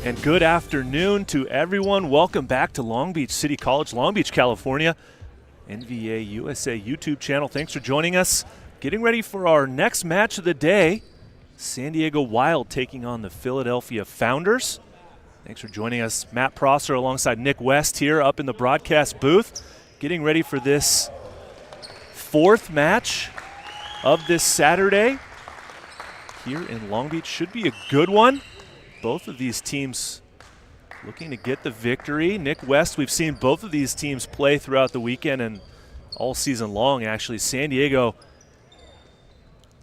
And good afternoon to everyone. Welcome back to Long Beach City College, Long Beach, California. NVA USA YouTube channel. Thanks for joining us. Getting ready for our next match of the day. San Diego Wild taking on the Philadelphia Founders. Thanks for joining us. Matt Prosser alongside Nick West here up in the broadcast booth. Getting ready for this fourth match of this Saturday here in Long Beach. Should be a good one. Both of these teams looking to get the victory. Nick West, we've seen both of these teams play throughout the weekend and all season long, actually. San Diego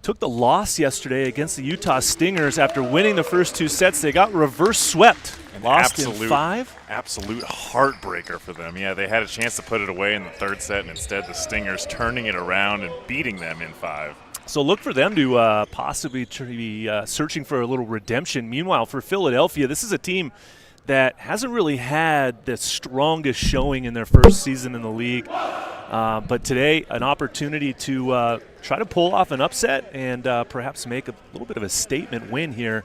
took the loss yesterday against the Utah Stingers after winning the first two sets. They got reverse swept, lost in 5. Absolute heartbreaker for them. Yeah, they had a chance to put it away in the third set, and instead the Stingers turning it around and beating them in 5. So look for them to possibly be searching for a little redemption. Meanwhile, for Philadelphia, this is a team that hasn't really had the strongest showing in their first season in the league. But today, an opportunity to try to pull off an upset and perhaps make a little bit of a statement win here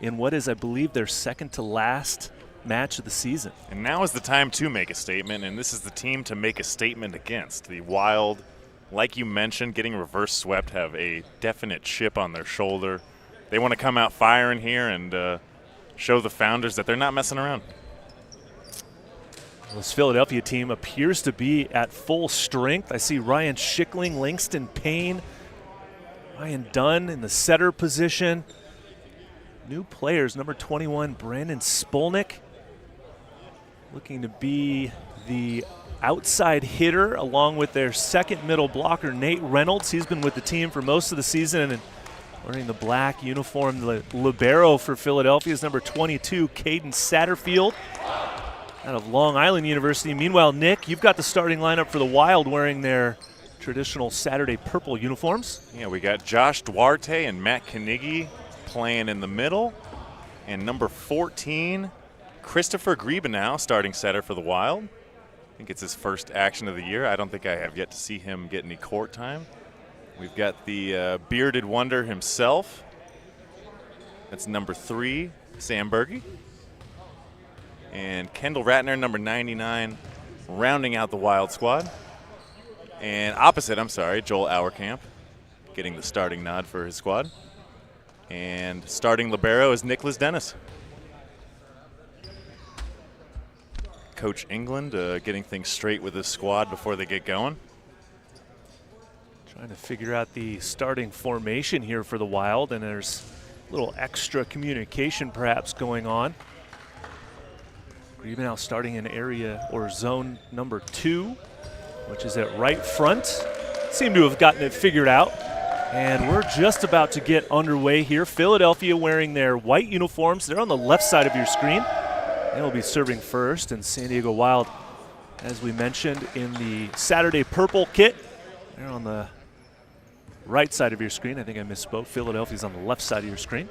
in what is, I believe, their second to last match of the season. And now is the time to make a statement, and this is the team to make a statement against. The Wild, like you mentioned, getting reverse swept, have a definite chip on their shoulder. They want to come out firing here and show the Founders that they're not messing around. This Philadelphia team appears to be at full strength. I see Ryan Schickling, Langston Payne, Ryan Dunn in the setter position. New players, number 21, Brandon Spolnick, looking to be the outside hitter along with their second middle blocker, Nate Reynolds. He's been with the team for most of the season and wearing the black uniform. The libero for Philadelphia is number 22, Caden Satterfield out of Long Island University. Meanwhile, Nick, you've got the starting lineup for the Wild wearing their traditional Saturday purple uniforms. Yeah, we got Josh Duarte and Matt Knigge playing in the middle. And number 14, Christopher Griebenow, starting setter for the Wild. I think it's his first action of the year. I don't think I have yet to see him get any court time. We've got the bearded wonder himself. That's number 3, Sam Berge. And Kendall Ratner, number 99, rounding out the Wild squad. And opposite, Joel Auerkamp, getting the starting nod for his squad. And starting libero is Nicholas Dennis. Coach England getting things straight with his squad before they get going. Trying to figure out the starting formation here for the Wild, and there's a little extra communication perhaps going on. Griebenow starting in area or zone number 2, which is at right front. Seem to have gotten it figured out. And we're just about to get underway here. Philadelphia wearing their white uniforms. They're on the left side of your screen. They will be serving first, and San Diego Wild, as we mentioned, in the Saturday purple kit. They're on the right side of your screen. I think I misspoke. Philadelphia's on the left side of your screen.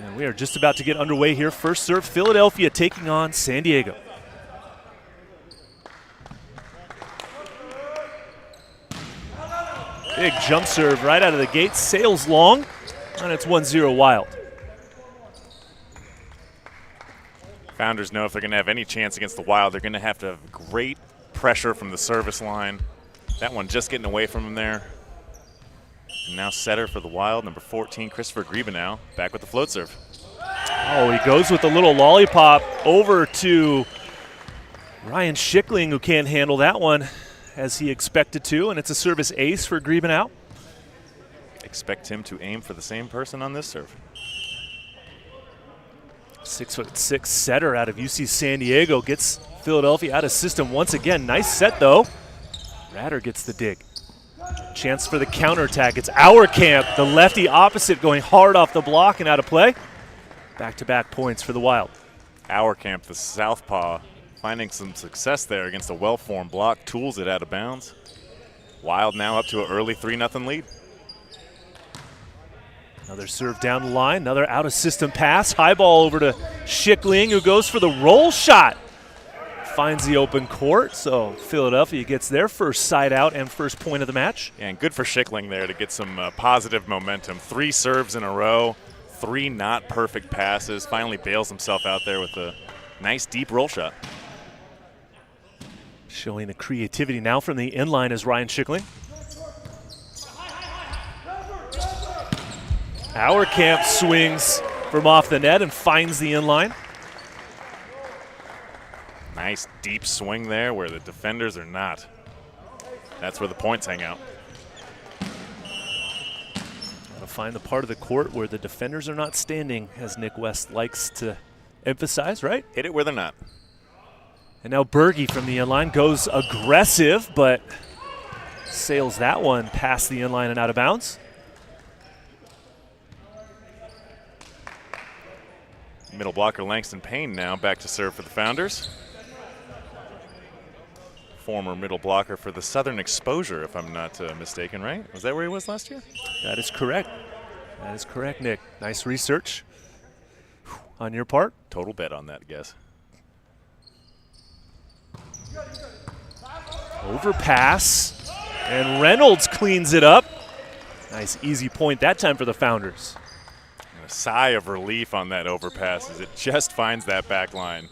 And we are just about to get underway here. First serve, Philadelphia taking on San Diego. Big jump serve right out of the gate, sails long, and it's 1-0 Wild. Founders know if they're going to have any chance against the Wild, they're going to have great pressure from the service line. That one just getting away from him there. And now setter for the Wild, number 14, Christopher Griebenow, back with the float serve. Oh, he goes with a little lollipop over to Ryan Schickling, who can't handle that one as he expected to, and it's a service ace for Griebenow. Expect him to aim for the same person on this serve. 6'6" setter out of UC San Diego gets Philadelphia out of system once again. Nice set, though. Ratter gets the dig. Chance for the counterattack. It's Auerkamp, the lefty opposite, going hard off the block and out of play. Back-to-back points for the Wild. Auerkamp, the southpaw, finding some success there against a well-formed block, tools it out of bounds. Wild now up to an early 3-0 lead. Another serve down the line, another out-of-system pass. High ball over to Schickling, who goes for the roll shot. Finds the open court, so Philadelphia gets their first side out and first point of the match. Yeah, and good for Schickling there to get some positive momentum. 3 serves in a row, 3 not perfect passes. Finally bails himself out there with a nice deep roll shot. Showing the creativity now from the inline is Ryan Schickling. Auerkamp swings from off the net and finds the inline. Nice deep swing there where the defenders are not. That's where the points hang out. Gotta find the part of the court where the defenders are not standing, as Nick West likes to emphasize, right? Hit it where they're not. And now Berge from the inline goes aggressive, but sails that one past the inline and out of bounds. Middle blocker Langston Payne now back to serve for the Founders. Former middle blocker for the Southern Exposure, if I'm not mistaken, right? Was that where he was last year? That is correct. That is correct, Nick. Nice research on your part. Total bet on that guess. Overpass, and Reynolds cleans it up. Nice easy point that time for the Founders. And a sigh of relief on that overpass as it just finds that back line.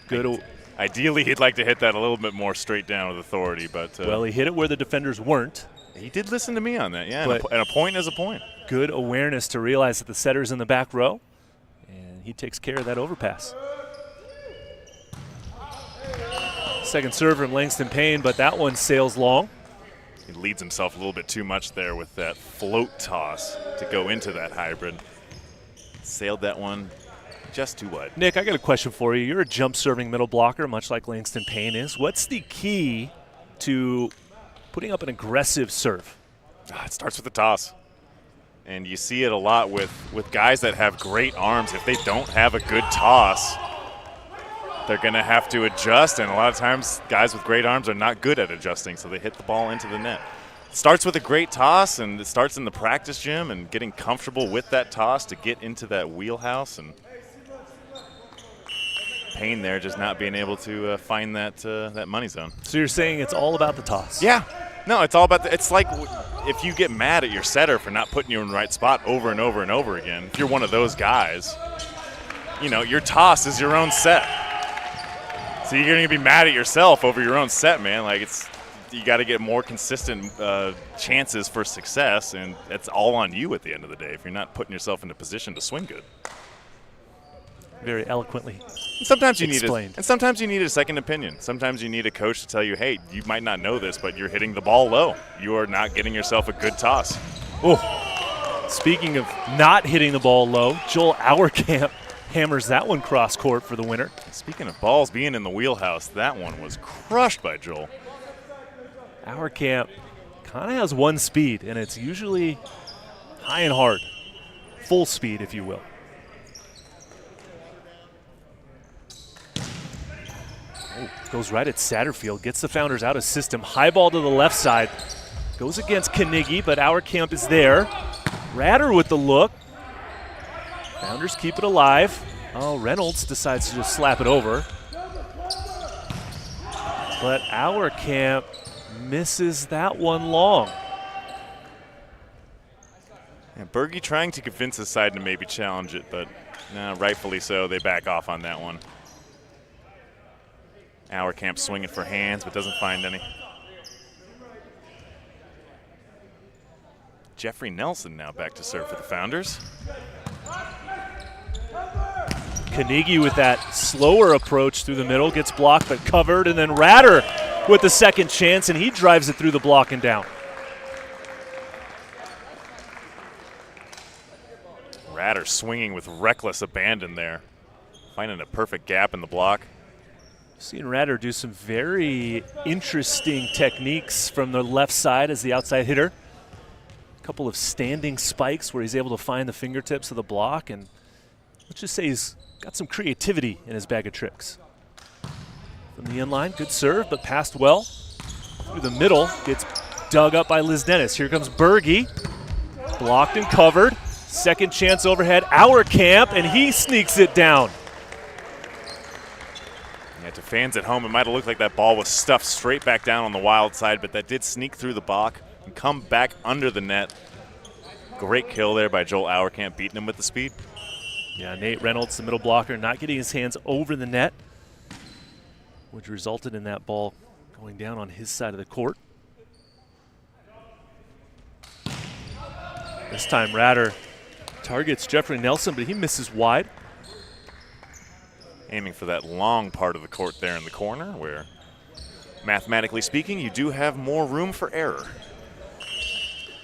Good. Ideally, he'd like to hit that a little bit more straight down with authority, but well, he hit it where the defenders weren't. He did listen to me on that, yeah. And a point is a point. Good awareness to realize that the setter's in the back row, and he takes care of that overpass. Second serve from Langston Payne, but that one sails long. He leads himself a little bit too much there with that float toss to go into that hybrid. Sailed that one just too wide. Nick, I got a question for you. You're a jump serving middle blocker, much like Langston Payne is. What's the key to putting up an aggressive serve? It starts with the toss. And you see it a lot with guys that have great arms. If they don't have a good toss, they're going to have to adjust. And a lot of times, guys with great arms are not good at adjusting, so they hit the ball into the net. It starts with a great toss, and it starts in the practice gym and getting comfortable with that toss to get into that wheelhouse. And Payne there just not being able to find that money zone. So you're saying it's all about the toss? Yeah. No, it's all about it's like if you get mad at your setter for not putting you in the right spot over and over and over again, if you're one of those guys, you know, your toss is your own set. So you're going to be mad at yourself over your own set, man. Like, you got to get more consistent chances for success, and it's all on you at the end of the day if you're not putting yourself in a position to swing good. Very eloquently Sometimes you explained. and sometimes you need a second opinion. Sometimes you need a coach to tell you, hey, you might not know this, but you're hitting the ball low. You are not getting yourself a good toss. Oh, speaking of not hitting the ball low, Joel Auerkamp hammers that one cross court for the winner. Speaking of balls being in the wheelhouse, that one was crushed by Joel. Auerkamp kind of has one speed, and it's usually high and hard. Full speed, if you will. Oh, goes right at Satterfield, gets the Founders out of system. High ball to the left side. Goes against Knigge, but Auerkamp is there. Ratter with the look. Founders keep it alive. Oh, Reynolds decides to just slap it over. But Auerkamp misses that one long. And Berge trying to convince his side to maybe challenge it, but rightfully so, they back off on that one. Auerkamp swinging for hands, but doesn't find any. Jeffrey Nelson now back to serve for the Founders. Knigge with that slower approach through the middle, gets blocked but covered, and then Ratter with the second chance, and he drives it through the block and down. Ratter swinging with reckless abandon there, finding a perfect gap in the block. Seen Ratter do some very interesting techniques from the left side as the outside hitter. A couple of standing spikes where he's able to find the fingertips of the block, and let's just say he's got some creativity in his bag of tricks. From the inline, good serve, but passed well. Through the middle, gets dug up by Liz Dennis. Here comes Berge, blocked and covered. Second chance overhead, Auerkamp, and he sneaks it down. Yeah, to fans at home, it might have looked like that ball was stuffed straight back down on the wild side, but that did sneak through the block and come back under the net. Great kill there by Joel Auerkamp, beating him with the speed. Yeah, Nate Reynolds, the middle blocker, not getting his hands over the net, which resulted in that ball going down on his side of the court. This time Ratter targets Jeffrey Nelson, but he misses wide. Aiming for that long part of the court there in the corner where, mathematically speaking, you do have more room for error.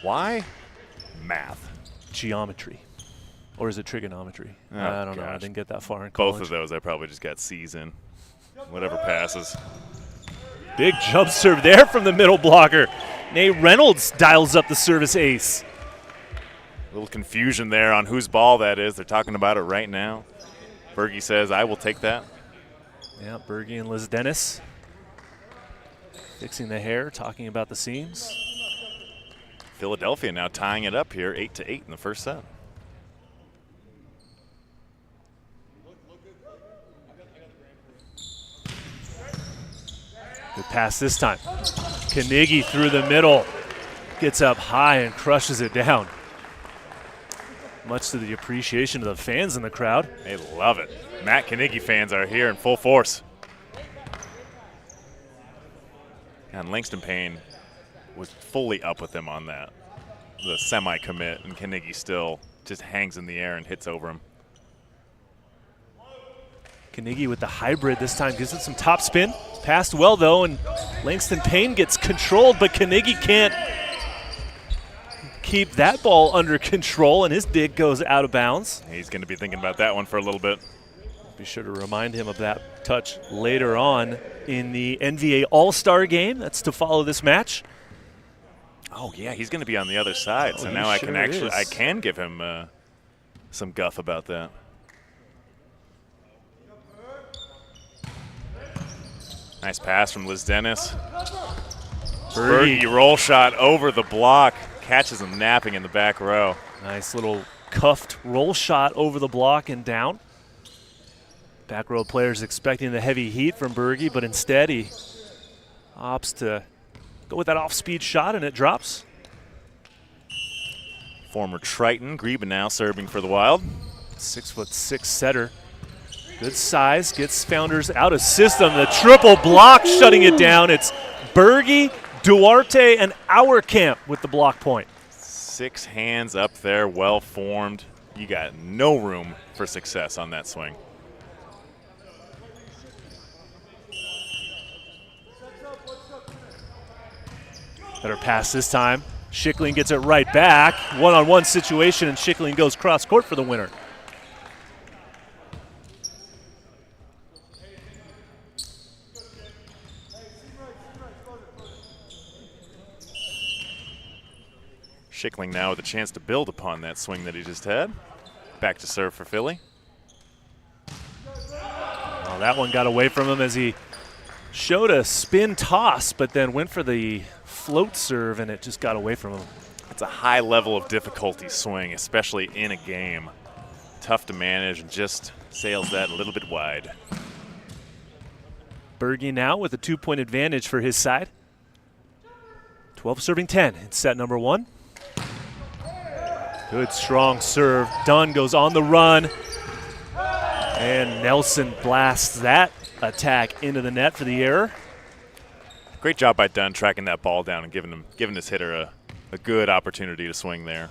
Why? Math. Geometry. Or is it trigonometry? Oh, I don't know. I didn't get that far in college. Both of those I probably just got C's in. Whatever passes. Big jump serve there from the middle blocker. Nate Reynolds dials up the service ace. A little confusion there on whose ball that is. They're talking about it right now. Berge says, I will take that. Yeah, Berge and Liz Dennis fixing the hair, talking about the seams. Philadelphia now tying it up here, 8-8 in the first set. Good pass this time. Carnegie through the middle. Gets up high and crushes it down. Much to the appreciation of the fans in the crowd. They love it. Matt Carnegie fans are here in full force. And Langston Payne was fully up with him on that. The semi-commit, and Carnegie still just hangs in the air and hits over him. Carnegie with the hybrid this time gives it some top spin. Passed well though, and Langston Payne gets controlled, but Carnegie can't keep that ball under control, and his dig goes out of bounds. He's going to be thinking about that one for a little bit. Be sure to remind him of that touch later on in the NVA All-Star game. That's to follow this match. Oh yeah, he's going to be on the other side, so now I can give him some guff about that. Nice pass from Liz Dennis. Berge roll shot over the block. Catches him napping in the back row. Nice little cuffed roll shot over the block and down. Back row players expecting the heavy heat from Berge, but instead he opts to go with that off-speed shot, and it drops. Former Triton, Greba now serving for the Wild. 6'6" setter. Good size, gets Founders out of system. The triple block shutting it down. It's Berge, Duarte, and Auerkamp with the block point. 6 hands up there, well formed. You got no room for success on that swing. Better pass this time. Schickling gets it right back. One-on-one situation, and Schickling goes cross-court for the winner. Schickling now with a chance to build upon that swing that he just had. Back to serve for Philly. Well, that one got away from him as he showed a spin toss, but then went for the float serve, and it just got away from him. It's a high level of difficulty swing, especially in a game. Tough to manage, and just sails that a little bit wide. Berge now with a 2-point advantage for his side. 12 serving 10 in set number 1. Good strong serve. Dunn goes on the run. And Nelson blasts that attack into the net for the error. Great job by Dunn tracking that ball down and giving his hitter a good opportunity to swing there.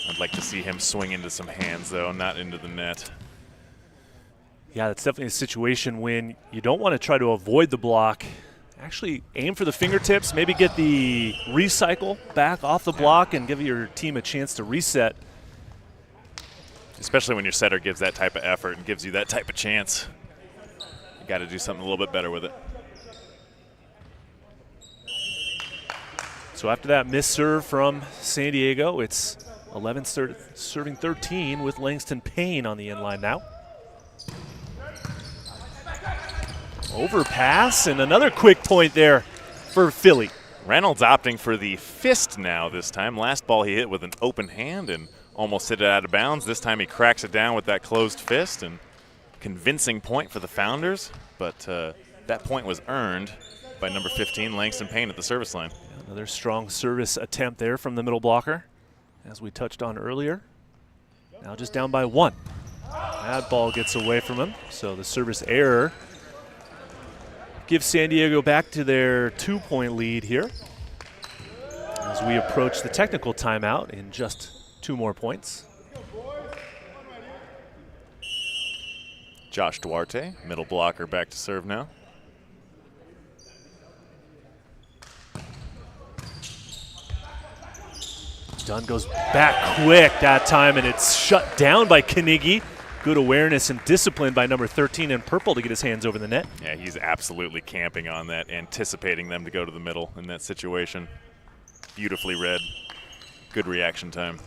I'd like to see him swing into some hands, though, not into the net. Yeah, that's definitely a situation when you don't want to try to avoid the block. Actually aim for the fingertips, maybe get the recycle back off the block and give your team a chance to reset. Especially when your setter gives that type of effort and gives you that type of chance. You got to do something a little bit better with it. So after that missed serve from San Diego, it's 11 serving 13 with Langston Payne on the inline now. Overpass and another quick point there for Philly. Reynolds opting for the fist now this time. Last ball he hit with an open hand and almost hit it out of bounds. This time he cracks it down with that closed fist, and convincing point for the Founders, but that point was earned by number 15, Langston Payne at the service line. Another strong service attempt there from the middle blocker, as we touched on earlier. Now just down by 1. That ball gets away from him, so the service error gives San Diego back to their 2-point lead here as we approach the technical timeout in just 2 more points. Josh Duarte, middle blocker, back to serve now. Dunn goes back quick that time, and it's shut down by Carnegie. Good awareness and discipline by number 13 in purple to get his hands over the net. Yeah, he's absolutely camping on that, anticipating them to go to the middle in that situation. Beautifully read. Good reaction time.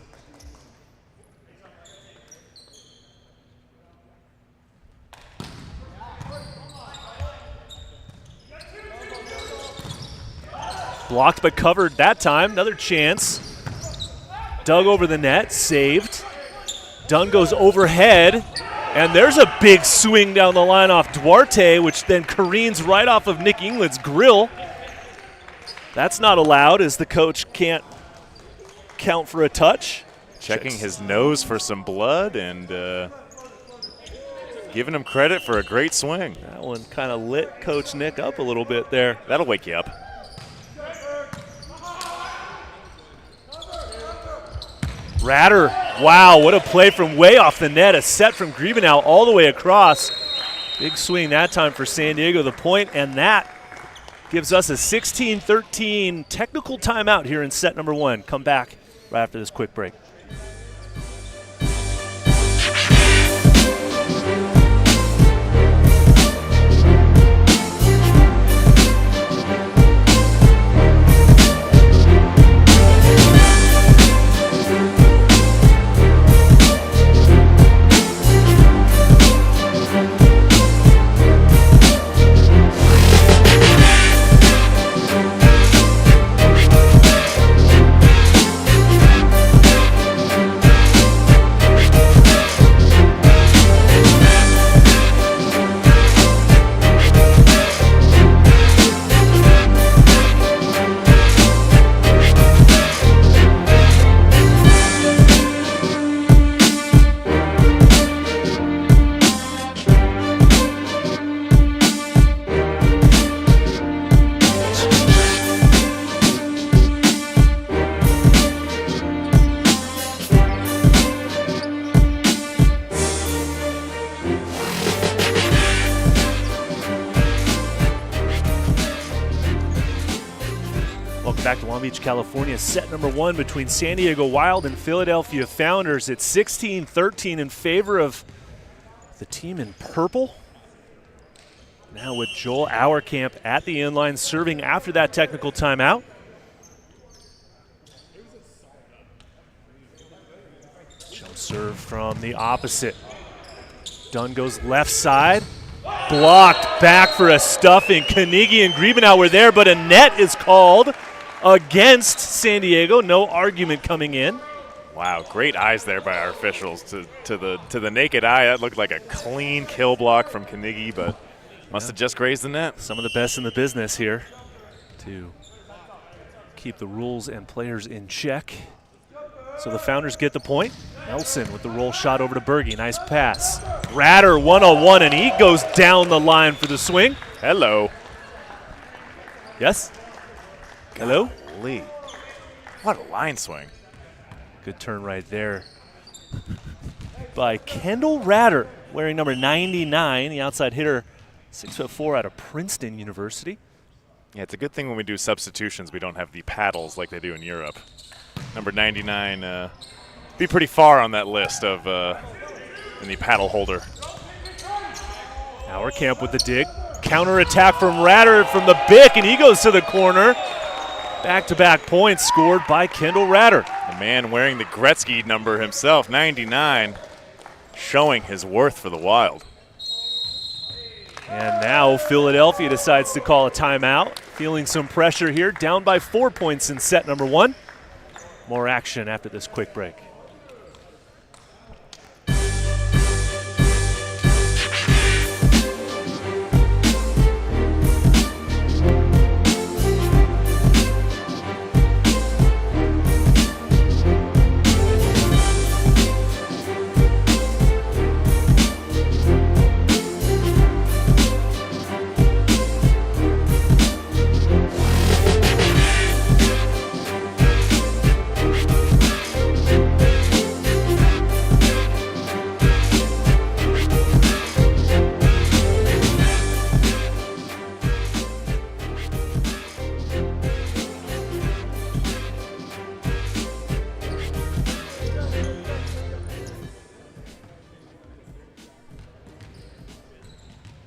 Blocked but covered that time. Another chance. Dug over the net, saved. Dunn goes overhead, and there's a big swing down the line off Duarte, which then careens right off of Nick England's grill. That's not allowed, as the coach can't count for a touch. Checking his nose for some blood and giving him credit for a great swing. That one kind of lit Coach Nick up a little bit there. That'll wake you up. Ratter, wow, what a play from way off the net. A set from Griebenau all the way across. Big swing that time for San Diego, the point, and that gives us a 16-13 technical timeout here in set number 1. Come back right after this quick break. Back to Long Beach, California. Set number 1 between San Diego Wild and Philadelphia Founders. It's 16-13 in favor of the team in purple. Now with Joel Auerkamp at the inline serving after that technical timeout. Jump serve from the opposite. Dunn goes left side. Blocked back for a stuffing. Carnegie and Griebenau were there, but a net is called against San Diego. No argument coming in. Wow, great eyes there by our officials. To the naked eye, that looked like a clean kill block from Carnegie, but must have just grazed the net. Some of the best in the business here to keep the rules and players in check. So the Founders get the point. Nelson with the roll shot over to Berge. Nice pass. Ratter 1-on-1, and he goes down the line for the swing. Hello. Yes? Hello? Golly. What a line swing. Good turn right there by Kendall Ratter, wearing number 99, the outside hitter, 6'4" out of Princeton University. Yeah, it's a good thing when we do substitutions we don't have the paddles like they do in Europe. Number 99 be pretty far on that list of in the paddle holder. Auerkamp with the dig. Counter attack from Ratter from the Bick, and he goes to the corner. Back-to-back points scored by Kendall Ratter. The man wearing the Gretzky number himself, 99, showing his worth for the Wild. And now Philadelphia decides to call a timeout, feeling some pressure here, down by 4 points in set number 1. More action after this quick break.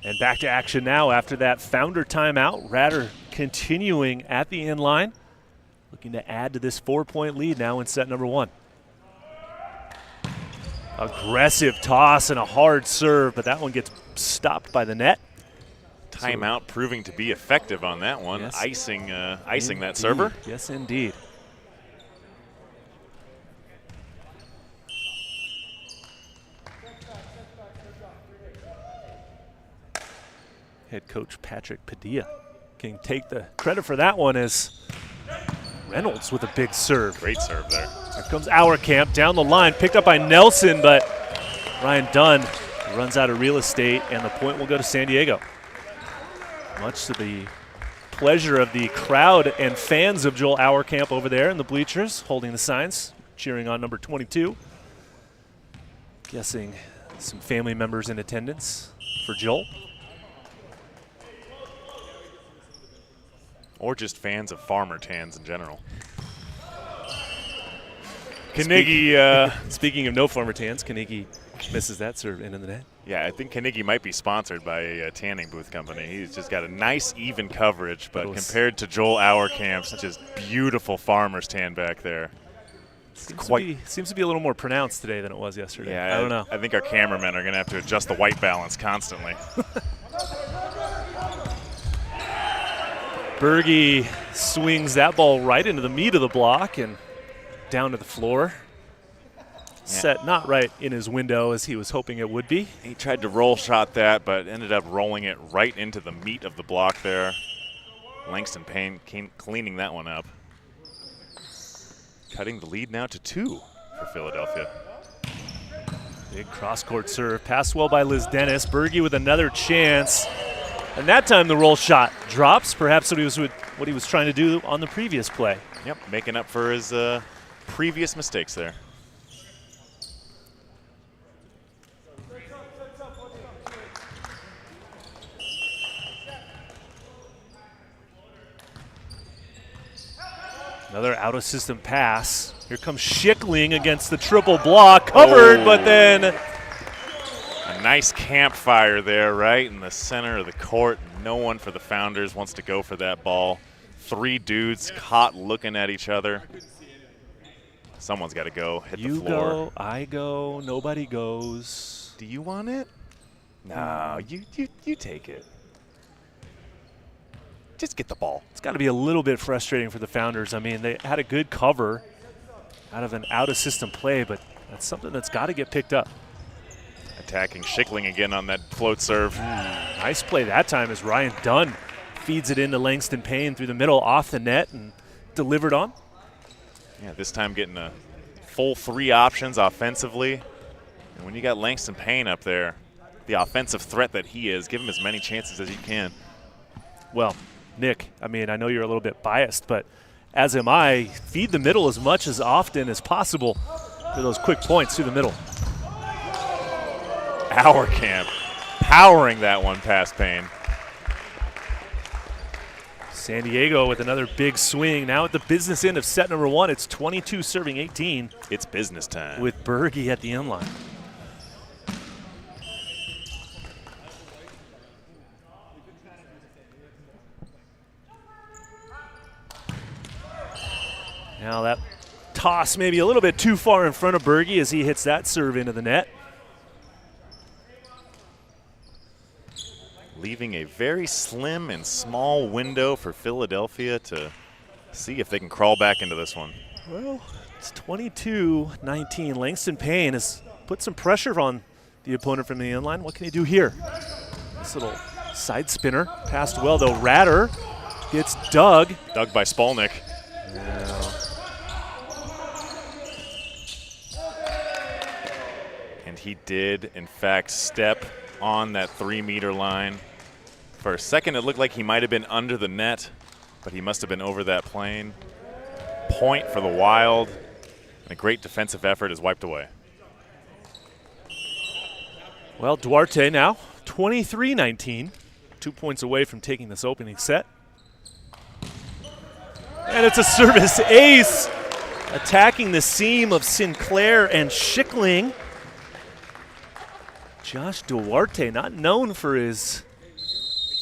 And back to action now after that founder timeout. Ratter continuing at the inline, looking to add to this 4-point lead now in set number 1. Aggressive toss and a hard serve, but that one gets stopped by the net. Timeout proving to be effective on that one, yes. icing that server. Yes, indeed. Head coach Patrick Padilla can take the credit for that one as Reynolds with a big serve. Great serve there. Here comes Auerkamp down the line, picked up by Nelson, but Ryan Dunn runs out of real estate, and the point will go to San Diego. Much to the pleasure of the crowd and fans of Joel Auerkamp over there in the bleachers, holding the signs, cheering on number 22. Guessing some family members in attendance for Joel. Or just fans of farmer tans in general. Carnegie, speaking of no farmer tans, Carnegie misses that serve into the net. Yeah, I think Carnegie might be sponsored by a tanning booth company. He's just got a nice, even coverage, but compared to Joel Auerkamp's just beautiful farmer's tan back there. Seems to be a little more pronounced today than it was yesterday. Yeah, I don't know. I think our cameramen are going to have to adjust the white balance constantly. Berge swings that ball right into the meat of the block and down to the floor. Yeah. Set not right in his window as he was hoping it would be. He tried to roll shot that, but ended up rolling it right into the meat of the block there. Langston Payne cleaning that one up. Cutting the lead now to 2 for Philadelphia. Big cross-court serve. Passed well by Liz Dennis. Berge with another chance. And that time the roll shot drops, perhaps what he was trying to do on the previous play. Yep, making up for his previous mistakes there. Another out-of-system pass. Here comes Schickling against the triple block. Covered, but then a nice campfire there right in the center of the court. No one for the Founders wants to go for that ball. 3 dudes caught looking at each other. Someone's got to go hit the floor. You go, I go, nobody goes. Do you want it? No, you take it. Just get the ball. It's got to be a little bit frustrating for the Founders. I mean, they had a good cover out of an out-of-system play, but that's something that's got to get picked up. Attacking Schickling again on that float serve. Nice play that time as Ryan Dunn feeds it into Langston Payne through the middle off the net and delivered on. Yeah, this time getting a full 3 options offensively. And when you got Langston Payne up there, the offensive threat that he is, give him as many chances as you can. Well, Nick, I mean, I know you're a little bit biased, but as am I. Feed the middle as much as often as possible for those quick points through the middle. Auerkamp powering that one past Payne. San Diego with another big swing. Now at the business end of set number 1, it's 22 serving 18. It's business time. With Berge at the inline. Now that toss maybe a little bit too far in front of Berge as he hits that serve into the net. Leaving a very slim and small window for Philadelphia to see if they can crawl back into this one. Well, it's 22-19. Langston Payne has put some pressure on the opponent from the inline. What can he do here? This little side spinner. Passed well, though. Ratter gets dug. Dug by Spalnick. Yeah. And he did, in fact, step on that 3-meter line. For a second, it looked like he might have been under the net, but he must have been over that plane. Point for the Wild, and a great defensive effort is wiped away. Well, Duarte now 23-19, 2 points away from taking this opening set. And it's a service ace, attacking the seam of Sinclair and Schickling. Josh Duarte, not known for his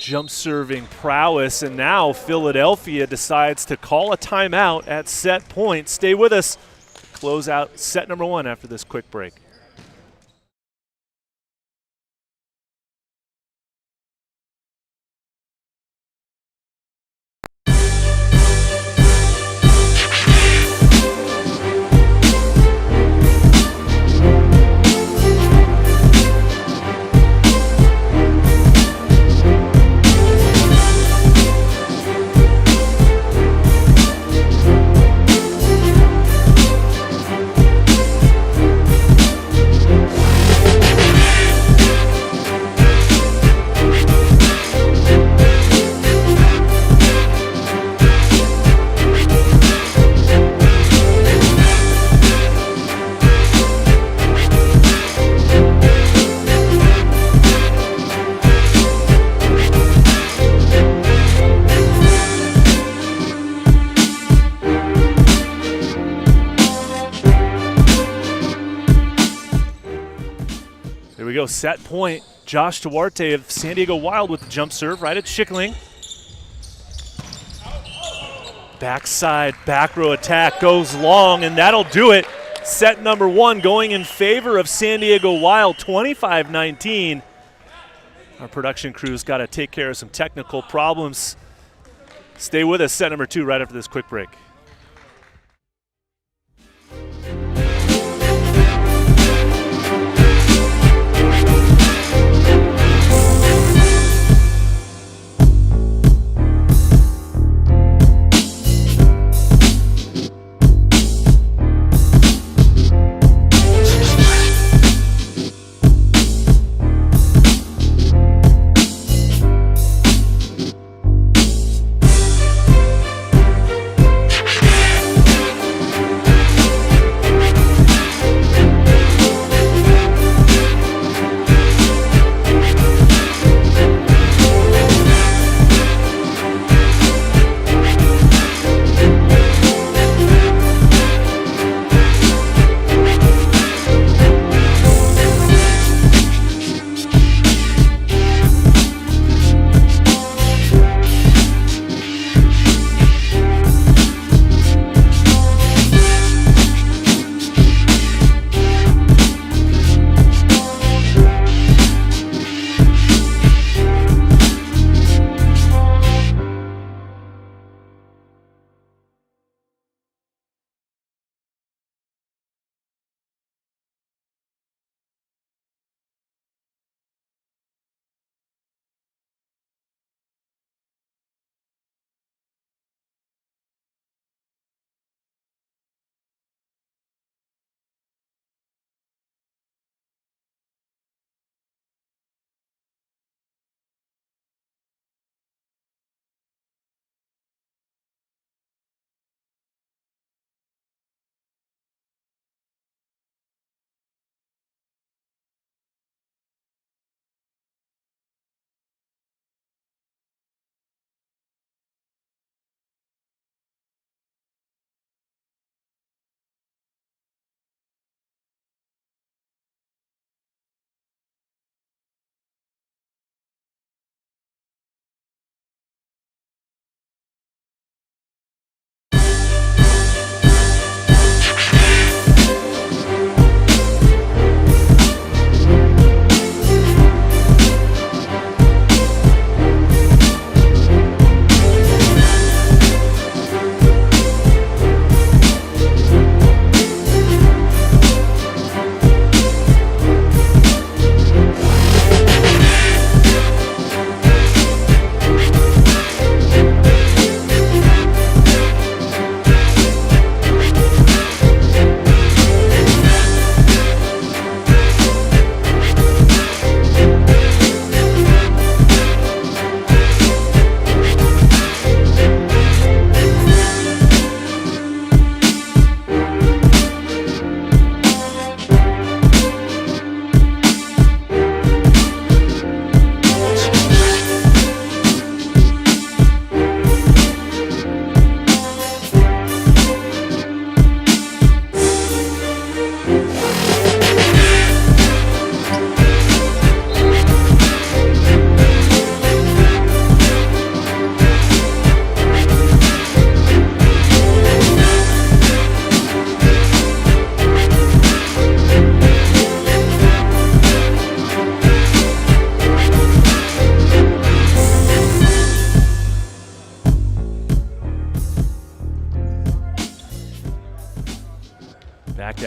jump serving prowess, and now Philadelphia decides to call a timeout at set point. Stay with us to close out set number 1 after this quick break. Here we go, set point. Josh Duarte of San Diego Wild with the jump serve right at Schickling. Backside, back row attack goes long, and that'll do it. Set number 1 going in favor of San Diego Wild, 25-19. Our production crew's got to take care of some technical problems. Stay with us, set number 2 right after this quick break.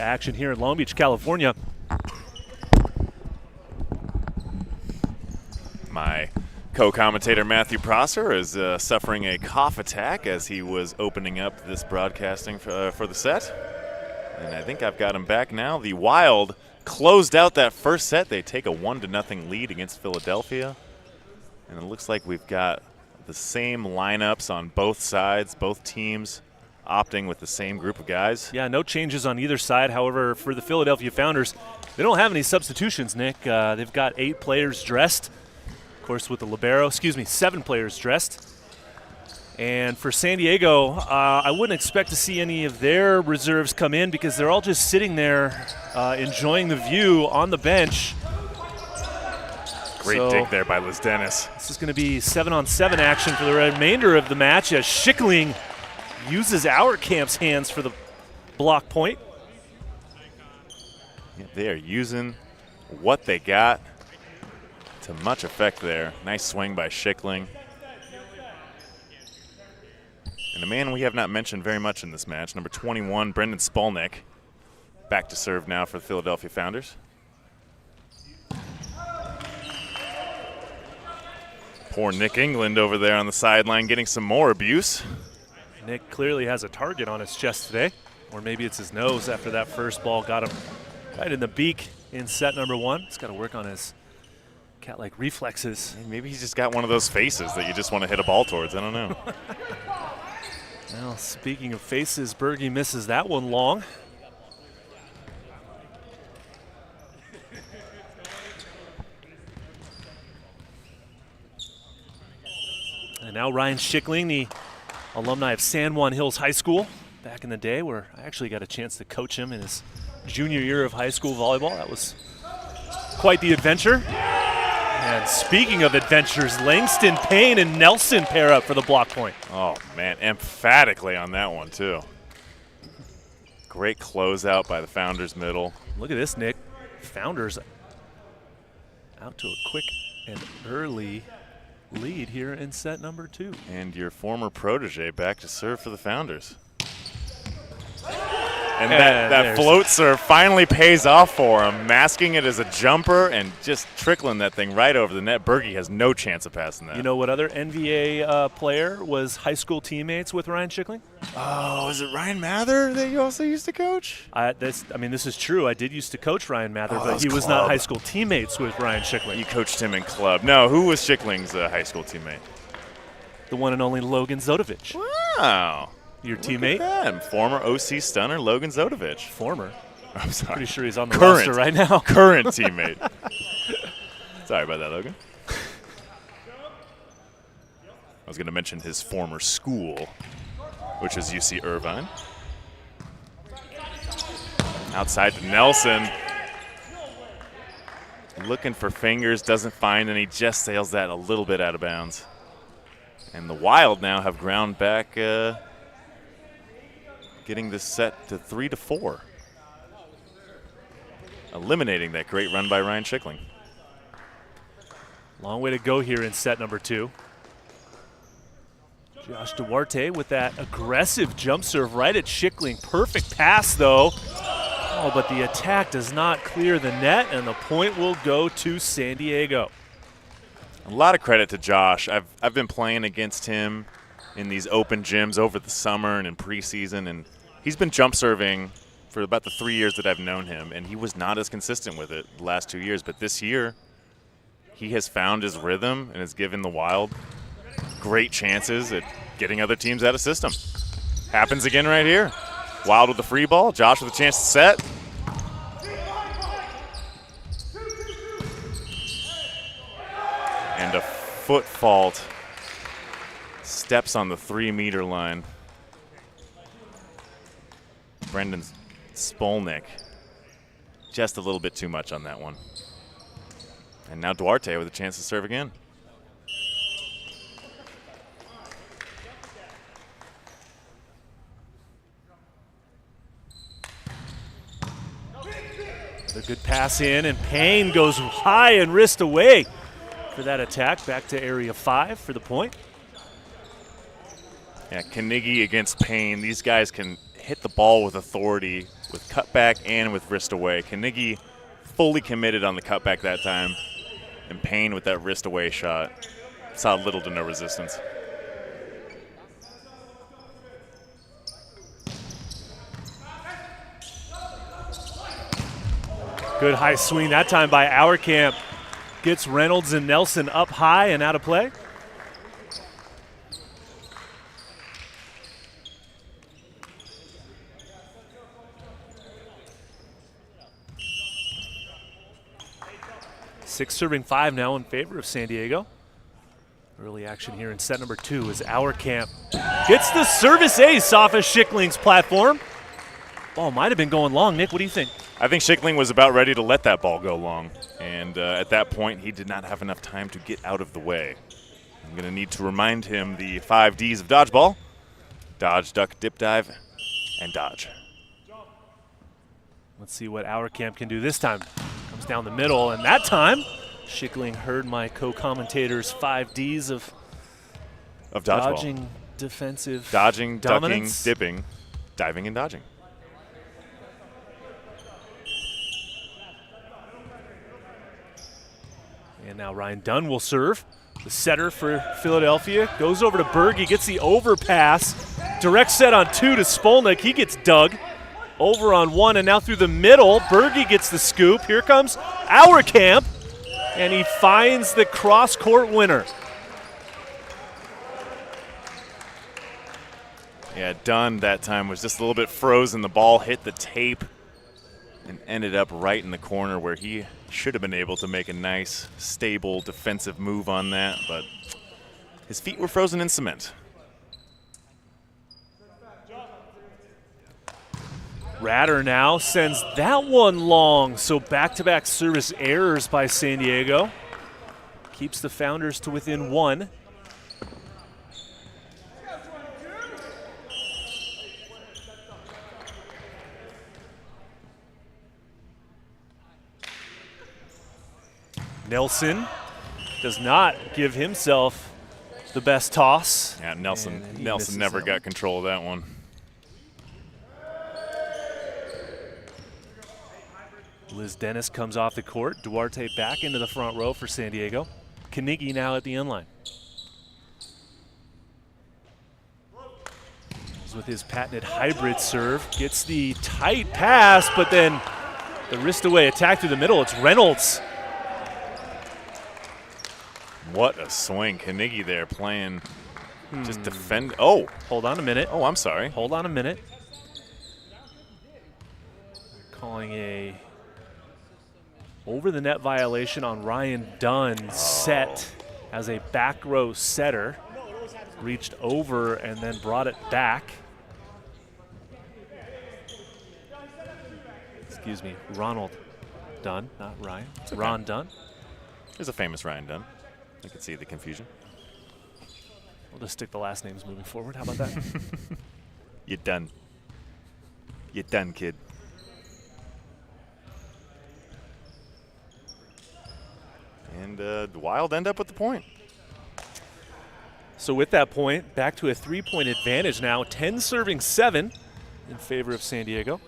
action here in Long Beach, California. My co-commentator Matthew Prosser is suffering a cough attack as he was opening up this broadcasting for the set. And I think I've got him back now. The Wild closed out that first set. They take a 1-0 lead against Philadelphia. And it looks like we've got the same lineups on both sides, both teams opting with the same group of guys. Yeah, no changes on either side. However, for the Philadelphia Founders, they don't have any substitutions, Nick. They've got 8 players dressed. Of course, with the libero, 7 players dressed. And for San Diego, I wouldn't expect to see any of their reserves come in because they're all just sitting there enjoying the view on the bench. Great dig there by Liz Dennis. This is going to be 7-on-7 action for the remainder of the match as Schickling uses Auerkamp's hands for the block point. Yeah, they are using what they got to much effect there. Nice swing by Schickling. And a man we have not mentioned very much in this match, number 21, Brendan Spolnick. Back to serve now for the Philadelphia Founders. Poor Nick England over there on the sideline getting some more abuse. Nick clearly has a target on his chest today, or maybe it's his nose after that first ball got him right in the beak in set number 1. He's got to work on his cat-like reflexes. Maybe he's just got one of those faces that you just want to hit a ball towards. I don't know. Well, speaking of faces, Berge misses that one long. And now Ryan Schickling, the alumni of San Juan Hills High School back in the day, where I actually got a chance to coach him in his junior year of high school volleyball. That was quite the adventure. And speaking of adventures, Langston Payne and Nelson pair up for the block point. Oh, man, emphatically on that one, too. Great closeout by the Founders middle. Look at this, Nick. Founders out to a quick and early lead here in set number 2. And your former protege back to serve for the Founders. And that float serve finally pays off for him, masking it as a jumper and just trickling that thing right over the net. Berge has no chance of passing that. You know what other NVA player was high school teammates with Ryan Schickling? Oh, is it Ryan Mather that you also used to coach? This is true. I did used to coach Ryan Mather, but he was club. not high school teammates with Ryan Schickling. You coached him in club. No, who was Schickling's high school teammate? The one and only Logan Zodovich. Wow. Your teammate? Former OC stunner Logan Zodovich. Former. I'm sorry. Pretty sure he's on the roster right now. Current teammate. Sorry about that, Logan. I was going to mention his former school, which is UC Irvine. Outside to Nelson. Looking for fingers, doesn't find any, just sails that a little bit out of bounds. And the Wild now have ground back, getting this set to 3-4. Eliminating that great run by Ryan Schickling. Long way to go here in set number 2. Josh Duarte with that aggressive jump serve right at Schickling. Perfect pass, though. Oh, but the attack does not clear the net, and the point will go to San Diego. A lot of credit to Josh. I've been playing against him in these open gyms over the summer and in preseason, and he's been jump serving for about the 3 years that I've known him, and he was not as consistent with it the last 2 years. But this year, he has found his rhythm and has given the Wild great chances at getting other teams out of system. Happens again right here. Wild with the free ball. Josh with a chance to set. And a foot fault. Steps on the 3-meter line. Brendan Spolnick. Just a little bit too much on that one. And now Duarte with a chance to serve again. A good pass in, and Payne goes high and wrist away for that attack. Back to area 5 for the point. Yeah, Carnegie against Payne. These guys can hit the ball with authority with cutback and with wrist away. Carnegie fully committed on the cutback that time, and Payne with that wrist away shot. Saw little to no resistance. Good high swing that time by Auerkamp. Gets Reynolds and Nelson up high and out of play. Six serving five now in favor of San Diego. Early action here in set number 2 as Auerkamp gets the service ace off of Schickling's platform. Ball might have been going long. Nick, what do you think? I think Schickling was about ready to let that ball go long, and at that point he did not have enough time to get out of the way. I'm going to need to remind him the 5 Ds of dodgeball: dodge, duck, dip, dive, and dodge. Let's see what Auerkamp can do this time. Comes down the middle, and that time Schickling heard my co-commentator's 5 Ds of Dodgeball. dodging, defensive, dodging, dominance. ducking, dipping, diving, and dodging. And now Ryan Dunn will serve. The setter for Philadelphia goes over to Berg. He gets the overpass. Direct set on 2 to Spolnick. He gets dug. Over on 1, and now through the middle. Berge gets the scoop. Here comes Auerkamp, and he finds the cross-court winner. Yeah, Dunn that time was just a little bit frozen. The ball hit the tape and ended up right in the corner where he should have been able to make a nice, stable defensive move on that, but his feet were frozen in cement. Ratter now sends that one long, so back-to-back service errors by San Diego. Keeps the Founders to within 1. Nelson does not give himself the best toss. Yeah, Nelson never that got one. control of that one. Liz Dennis comes off the court. Duarte back into the front row for San Diego. Carnegie now at the end line. With his patented hybrid serve, gets the tight pass, but then the wrist away attack through the middle. It's Reynolds. What a swing. Carnegie there playing, just defend. Oh, Hold on a minute. I'm sorry. Hold on a minute. Calling a over the net violation on Ryan Dunn, set as a back row setter. Reached over and then brought it back. Excuse me, Ronald Dunn, not Ryan. It's okay. Ron Dunn. There's a famous Ryan Dunn. I can see the confusion. We'll just stick the last names moving forward. How about that? You're done. You're done, kid. And the Wild end up with the point. So with that point, back to a 3-point advantage now. 10 serving 7 in favor of San Diego.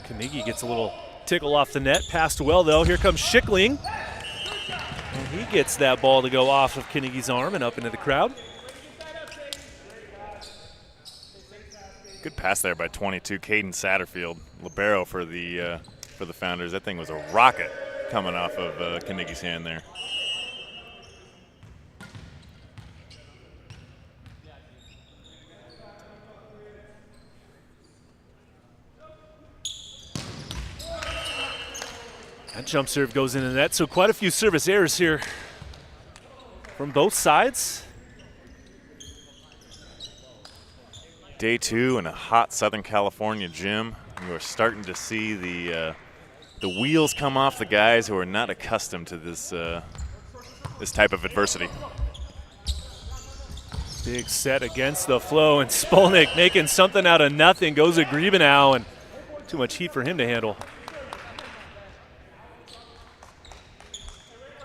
Carnegie gets a little tickle off the net. Passed well, though. Here comes Schickling. And he gets that ball to go off of Carnegie's arm and up into the crowd. Good pass there by 22, Caden Satterfield, libero for the Founders. That thing was a rocket coming off of Carnegie's hand there. That jump serve goes into the net, so quite a few service errors here from both sides. Day 2 in a hot Southern California gym. You are starting to see the wheels come off the guys who are not accustomed to this this type of adversity. Big set against the flow, and Spolnick making something out of nothing. Goes to Griebenau, and too much heat for him to handle.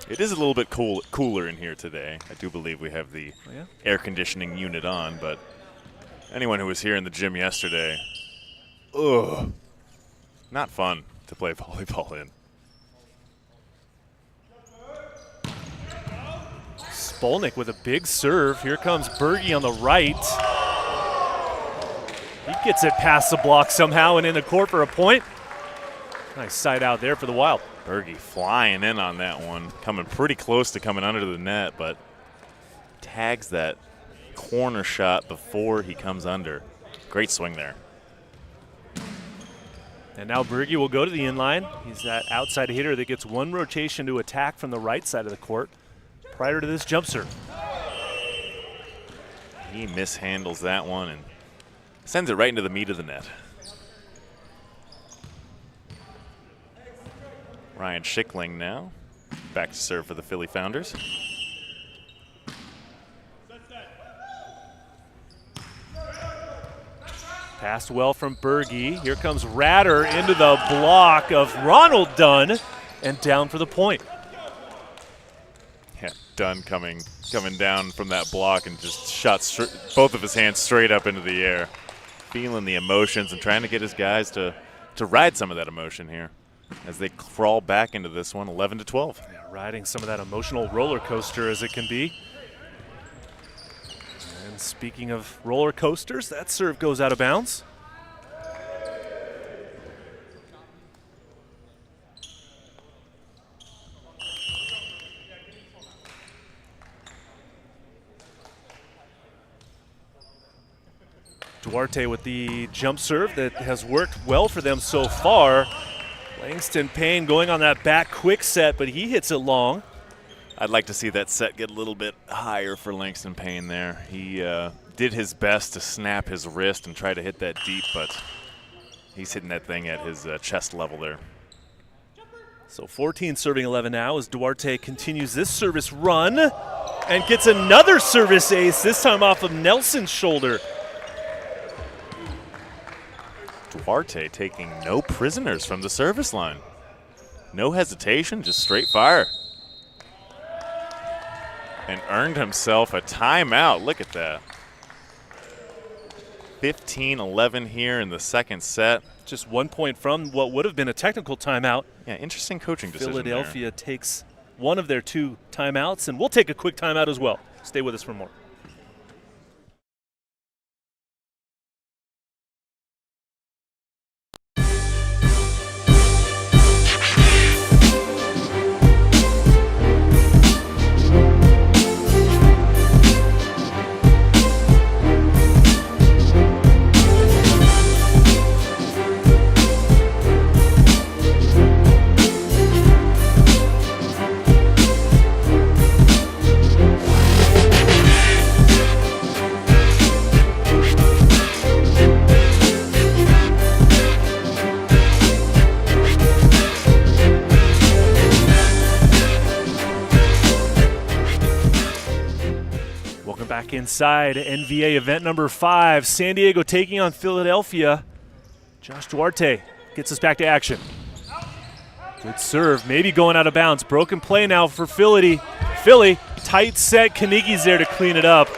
It is a little bit cooler in here today. I do believe we have the air conditioning unit on, but Anyone who was here in the gym yesterday, ugh, not fun to play volleyball in. Spolnick with a big serve. Here comes Berge on the right. He gets it past the block somehow and in the court for a point. Nice side out there for the Wild. Berge flying in on that one, coming pretty close to coming under the net, but tags that corner shot before he comes under. Great swing there. And now Berge will go to the inline. He's that outside hitter that gets one rotation to attack from the right side of the court prior to this jump serve. He mishandles that one and sends it right into the meat of the net. Ryan Schickling now back to serve for the Philly Founders. Passed well from Berge. Here comes Ratter into the block of Ronald Dunn and down for the point. Yeah, Dunn coming down from that block and just shot both of his hands straight up into the air. Feeling the emotions and trying to get his guys to ride some of that emotion here as they crawl back into this one, 11-12. Yeah, riding some of that emotional roller coaster as it can be. And speaking of roller coasters, that serve goes out of bounds. Duarte with the jump serve that has worked well for them so far. Langston Payne going on that back quick set, but he hits it long. I'd like to see that set get a little bit higher for Langston Payne there. He did his best to snap his wrist and try to hit that deep, but he's hitting that thing at his chest level there. So 14 serving 11 now as Duarte continues this service run and gets another service ace, this time off of Nelson's shoulder. Duarte taking no prisoners from the service line. No hesitation, just straight fire. And earned himself a timeout. Look at that. 15-11 here in the second set. Just 1 point from what would have been a technical timeout. Yeah, interesting coaching decision Philadelphia there. takes one of their 2 timeouts, and we'll take a quick timeout as well. Stay with us for more. Inside NVA event number 5, San Diego taking on Philadelphia. Josh Duarte gets us back to action. Good serve, maybe going out of bounds. Broken play now for Philly. Tight set, Carnegie's there to clean it up.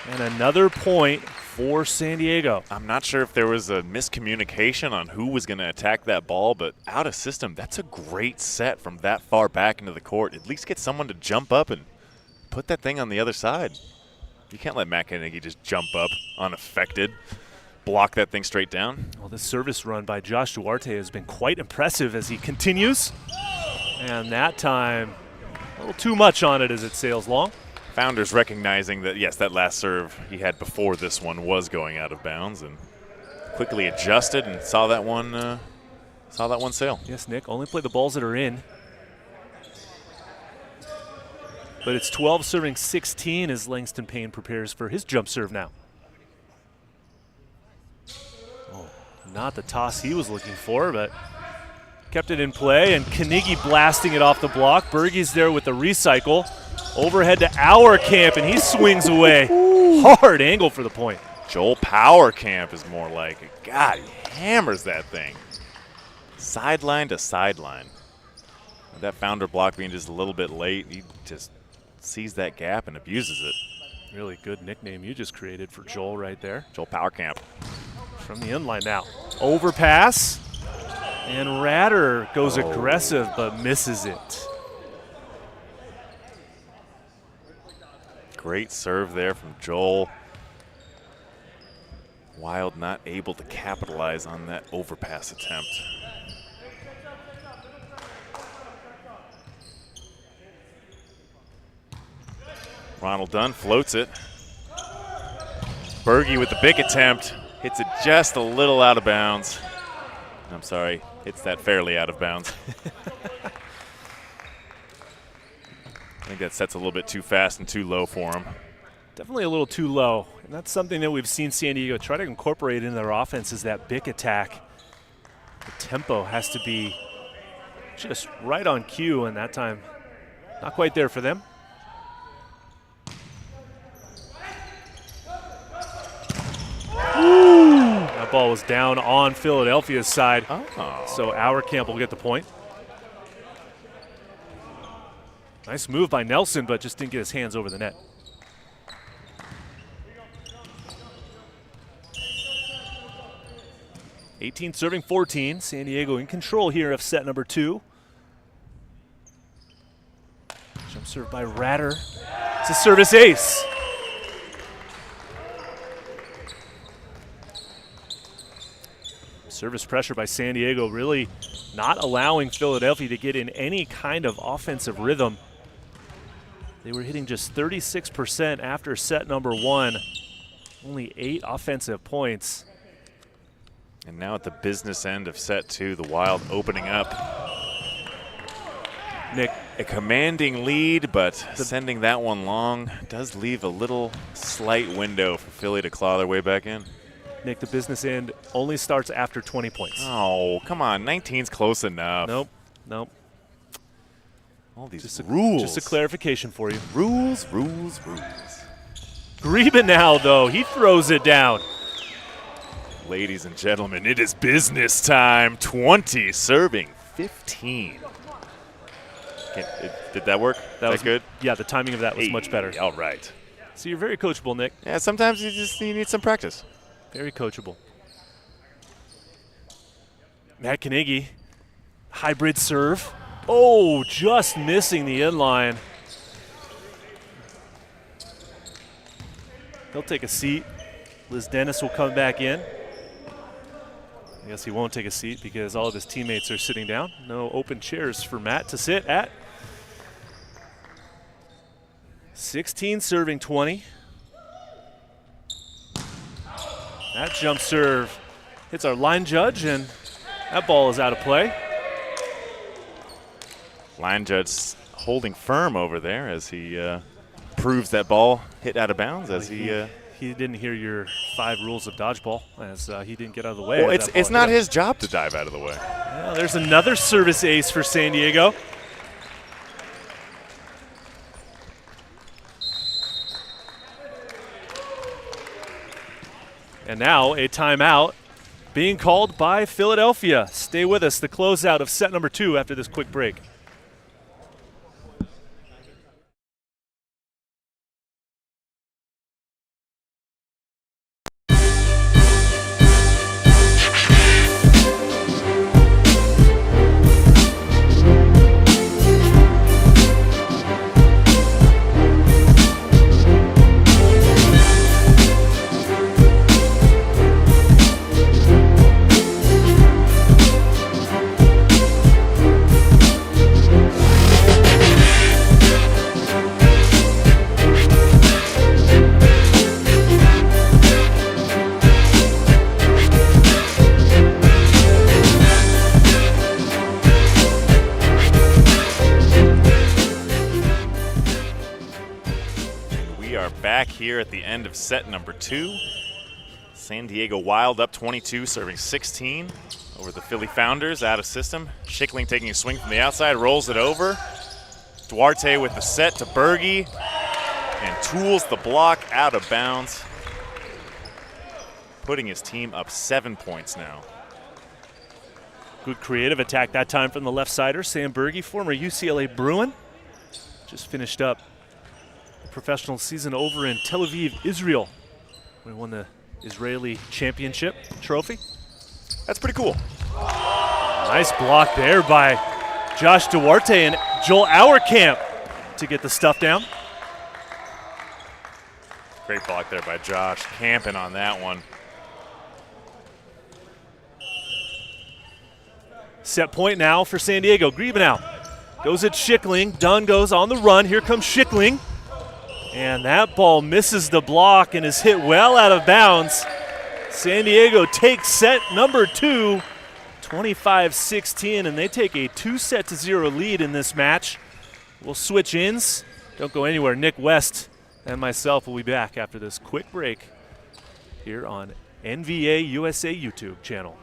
And another point for San Diego. I'm not sure if there was a miscommunication on who was going to attack that ball, but out of system, that's a great set from that far back into the court. At least get someone to jump up and put that thing on the other side. You can't let Matt Carnegie just jump up unaffected, block that thing straight down. Well, this service run by Josh Duarte has been quite impressive as he continues. And that time, a little too much on it as it sails long. Founders recognizing that, yes, that last serve he had before this one was going out of bounds and quickly adjusted and saw that one sail. Yes, Nick, only play the balls that are in. But it's 12 serving 16 as Langston Payne prepares for his jump serve now. Oh, not the toss he was looking for, but kept it in play, and Carnegie blasting it off the block. Berge's there with the recycle. Overhead to Auerkamp, and he swings away. Hard angle for the point. Joel Powerkamp is more like it. God, he hammers that thing. Sideline to sideline. With that Founder block being just a little bit late, he just sees that gap and abuses it. Really good nickname you just created for Joel right there. Joel Powercamp. From the end line now. Overpass. And Ratter goes aggressive but misses it. Great serve there from Joel. Wild not able to capitalize on that overpass attempt. Ronald Dunn floats it. Berge with the big attempt. Hits it just a little out of bounds. I'm sorry, hits that fairly out of bounds. I think that set's a little bit too fast and too low for him. Definitely a little too low. And that's something that we've seen San Diego try to incorporate into their offense is that big attack. The tempo has to be just right on cue, and that time not quite there for them. That ball was down on Philadelphia's side, so Auerkamp will get the point. Nice move by Nelson, but just didn't get his hands over the net. (18 serving 14). San Diego in control here of set number 2. Jump serve by Ratter. It's a service ace. Service pressure by San Diego really not allowing Philadelphia to get in any kind of offensive rhythm. They were hitting just 36% after set number 1. Only 8 offensive points. And now at the business end of set 2, the Wild opening up. Nick, a commanding lead, but sending that one long does leave a little slight window for Philly to claw their way back in. Nick, the business end only starts after 20 points. Oh, come on. 19's close enough. Nope. All these rules. Just a clarification for you. Rules. Greben now, though. He throws it down. Ladies and gentlemen, it is business time. 20 serving 15. Did that work? That was good? Yeah, the timing of that was much better. All right. So you're very coachable, Nick. Yeah, sometimes you need some practice. Very coachable. Matt Carnegie, hybrid serve. Oh, just missing the inline. He'll take a seat. Liz Dennis will come back in. I guess he won't take a seat because all of his teammates are sitting down. No open chairs for Matt to sit at. 16 serving 20. That jump serve hits our line judge, and that ball is out of play. Line judge holding firm over there as he proves that ball hit out of bounds. As he didn't hear your 5 rules of dodgeball, as he didn't get out of the way. Well, it's not his job to dive out of the way. Well, there's another service ace for San Diego. And now a timeout being called by Philadelphia. Stay with us, the closeout of set number 2 after this quick break. Here at the end of set number 2. San Diego Wild up 22, serving 16 over the Philly Founders out of system. Schickling taking a swing from the outside, rolls it over. Duarte with the set to Berge and tools the block out of bounds, putting his team up 7 points now. Good creative attack that time from the left sider, Sam Berge, former UCLA Bruin. Just finished up professional season over in Tel Aviv, Israel. We won the Israeli championship trophy. That's pretty cool. Nice block there by Josh Duarte and Joel Auerkamp to get the stuff down. Great block there by Josh, camping on that one. Set point now for San Diego. Griebenau goes at Schickling. Dunn goes on the run. Here comes Schickling. And that ball misses the block and is hit well out of bounds. San Diego takes set number 2, 25-16, and they take a 2-0 lead in this match. We'll switch ins. Don't go anywhere. Nick West and myself will be back after this quick break here on NVA USA YouTube channel.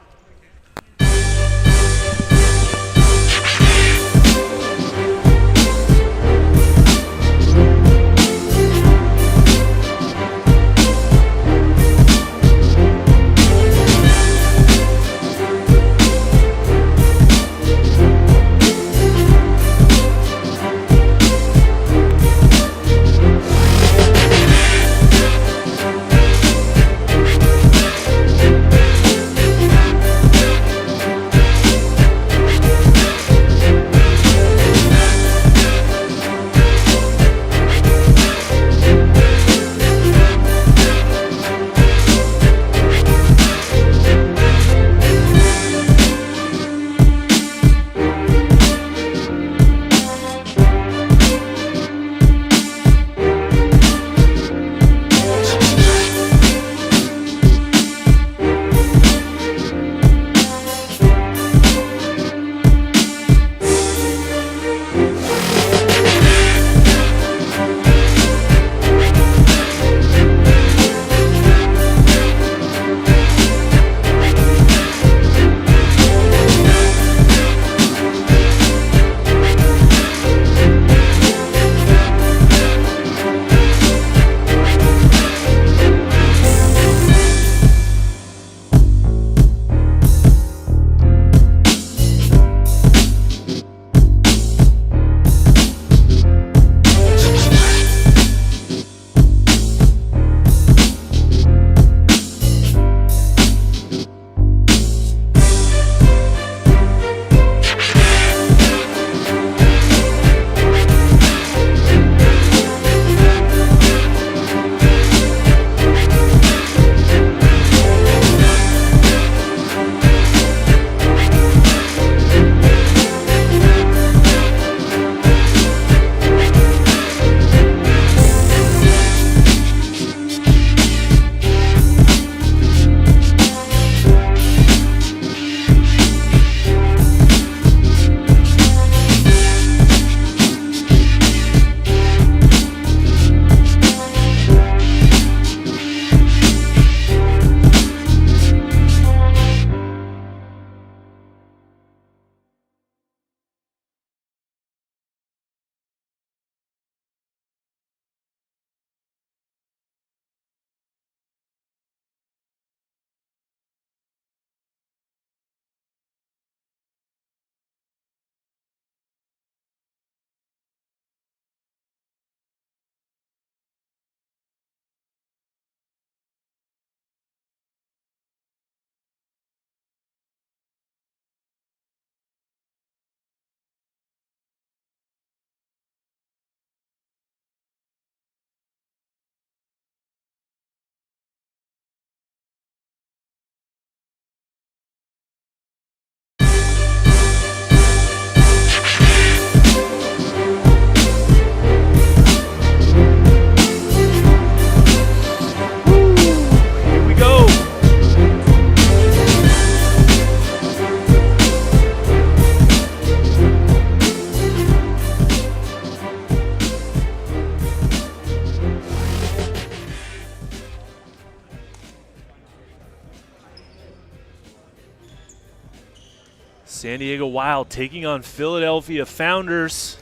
San Diego Wild taking on Philadelphia Founders.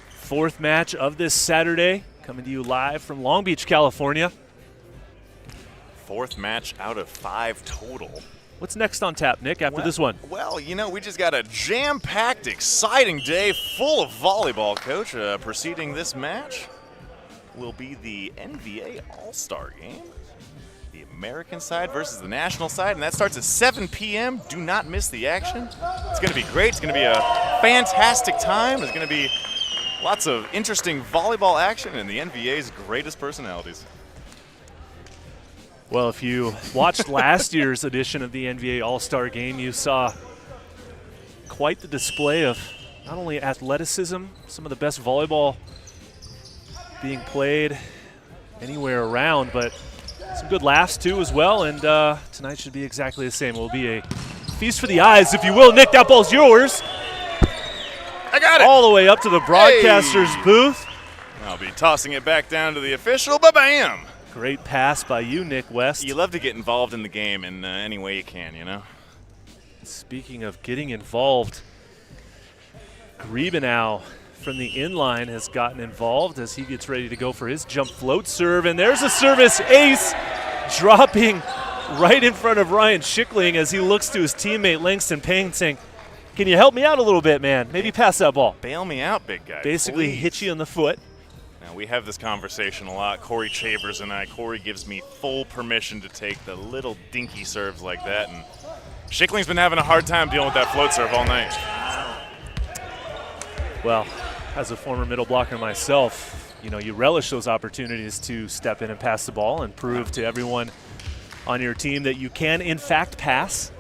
Fourth match of this Saturday, coming to you live from Long Beach, California. Fourth match out of 5 total. What's next on tap, Nick, after this one? Well, you know, we just got a jam-packed, exciting day full of volleyball, Coach, preceding this match. will be the NVA All-Star game. The American side versus the national side, and that starts at 7 p.m. Do not miss the action. It's going to be great. It's going to be a fantastic time. There's going to be lots of interesting volleyball action and the NVA's greatest personalities. Well, if you watched last year's edition of the NVA All-Star Game, you saw quite the display of not only athleticism, some of the best volleyball being played anywhere around, but some good laughs too as well, and tonight should be exactly the same. It will be a feast for the eyes, if you will. Nick, that ball's yours. I got it. All the way up to the broadcaster's booth. I'll be tossing it back down to the official. Ba-bam! Great pass by you, Nick West. You love to get involved in the game in any way you can, you know? Speaking of getting involved, Griebenow from the inline has gotten involved as he gets ready to go for his jump float serve. And there's a service ace dropping right in front of Ryan Schickling as he looks to his teammate Langston Payne saying, can you help me out a little bit, man? Maybe pass that ball. Bail me out, big guy. Basically please. hit you in the foot. Now, we have this conversation a lot. Corey Chavers and I. Corey gives me full permission to take the little dinky serves like that. And Schickling's been having a hard time dealing with that float serve all night. Well, as a former middle blocker myself, you know, you relish those opportunities to step in and pass the ball and prove to everyone on your team that you can, in fact, pass.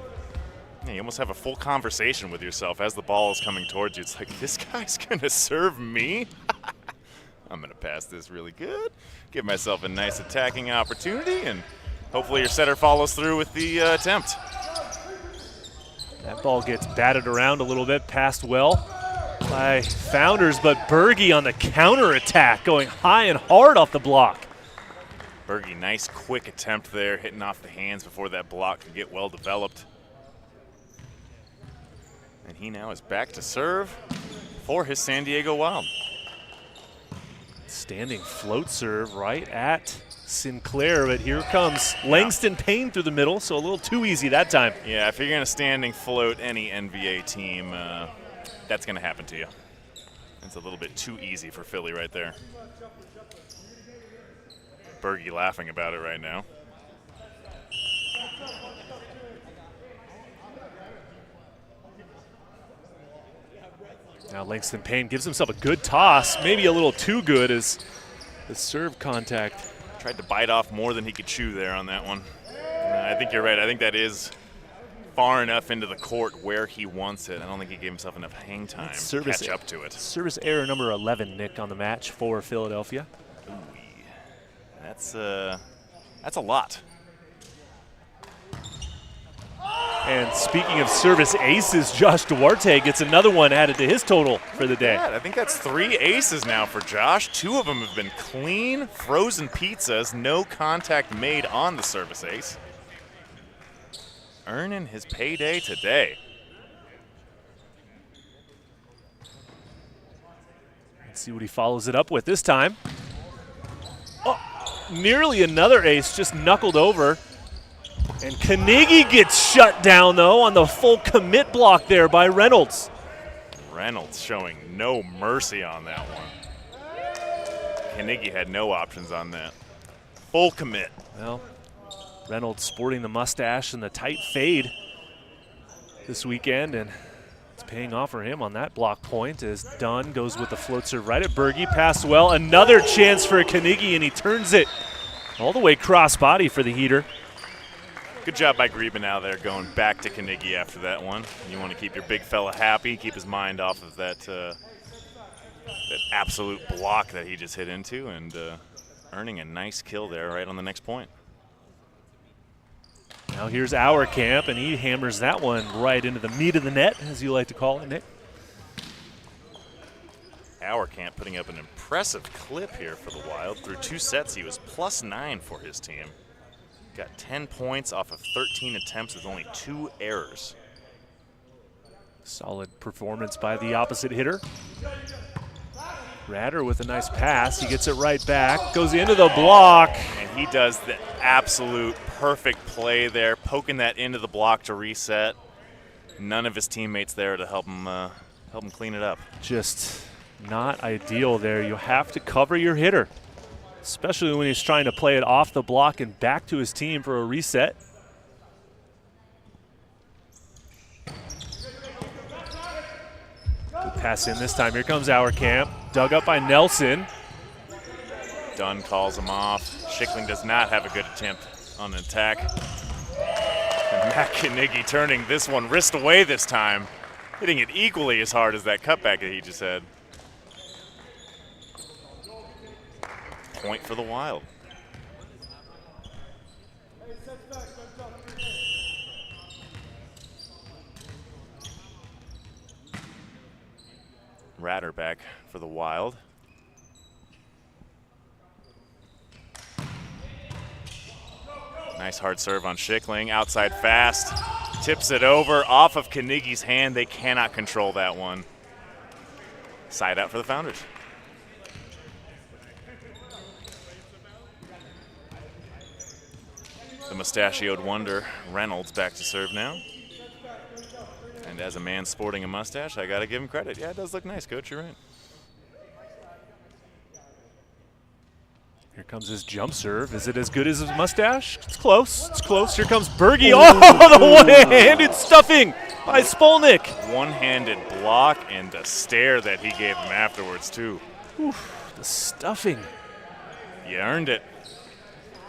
Yeah, you almost have a full conversation with yourself as the ball is coming towards you. It's like, this guy's going to serve me? I'm going to pass this really good, give myself a nice attacking opportunity, and hopefully your setter follows through with the attempt. That ball gets batted around a little bit, passed well by Founders, but Berge on the counterattack, going high and hard off the block. Berge, nice quick attempt there, hitting off the hands before that block could get well developed. And he now is back to serve for his San Diego Wild. Standing float serve right at Sinclair, but here comes Langston Payne through the middle, so a little too easy that time. Yeah, if you're going to standing float any NVA team, that's going to happen to you. It's a little bit too easy for Philly right there. Berge laughing about it right now. Now Langston Payne gives himself a good toss, maybe a little too good as the serve contact. Tried to bite off more than he could chew there on that one. I think you're right. I think that is far enough into the court where he wants it. I don't think he gave himself enough hang time to catch up to it. Service error number 11, Nick, on the match for Philadelphia. Ooh, that's a lot. And speaking of service aces, Josh Duarte gets another one added to his total for the day. I think that's 3 aces now for Josh. 2 of them have been clean, frozen pizzas, no contact made on the service ace. Earning his payday today. Let's see what he follows it up with this time. Oh, nearly another ace, just knuckled over. And Carnegie gets shut down, though, on the full commit block there by Reynolds. Reynolds showing no mercy on that one. Carnegie had no options on that. Full commit. Well, Reynolds sporting the mustache and the tight fade this weekend, and it's paying off for him on that block point as Dunn goes with the float serve right at Berge. Passed well. Another chance for Carnegie, and he turns it all the way cross body for the heater. Good job by Griebenow there, going back to Carnegie after that one. You want to keep your big fella happy, keep his mind off of that absolute block that he just hit into, and earning a nice kill there right on the next point. Now here's our camp, and he hammers that one right into the meat of the net, as you like to call it, Nick. Our camp putting up an impressive clip here for the Wild. Through 2 sets, he was +9 for his team. Got 10 points off of 13 attempts with only 2 errors. Solid performance by the opposite hitter. Ratter with a nice pass. He gets it right back, goes into the block. And he does the absolute perfect play there, poking that into the block to reset. None of his teammates there to help him clean it up. Just not ideal there. You have to cover your hitter. especially when he's trying to play it off the block and back to his team for a reset. Good pass in this time. Here comes Auerkamp. Dug up by Nelson. Dunn calls him off. Schickling does not have a good attempt on an attack. And Matt Knigge turning this one wrist away this time, hitting it equally as hard as that cutback that he just had. Point for the Wild. Ratter back for the Wild. Nice hard serve on Schickling, outside fast, tips it over, off of Knigge's hand. They cannot control that one. Side out for the Founders. The mustachioed wonder, Reynolds, back to serve now. And as a man sporting a mustache, I gotta give him credit. Yeah, it does look nice, Coach, you're right. Here comes his jump serve. Is it as good as his mustache? It's close. It's close. Here comes Berge. Oh, the one-handed stuffing by Spolnik. One-handed block and the stare that he gave him afterwards, too. Oof, the stuffing. You earned it.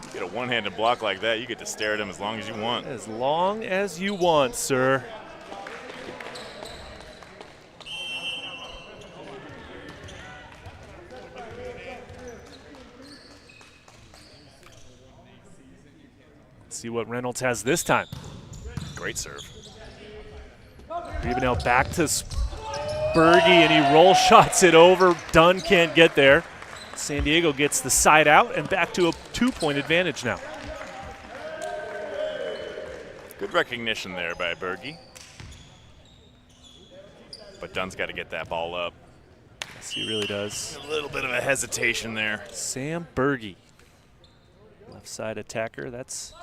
You get a one-handed block like that, you get to stare at him as long as you want. As long as you want, sir. See what Reynolds has this time. Great serve. Griebenau back to Berge, and he roll shots it over. Dunn can't get there. San Diego gets the side out and back to a 2-point advantage now. Good recognition there by Berge. But Dunn's got to get that ball up. Yes, he really does. A little bit of a hesitation there. Sam Berge, left side attacker. That's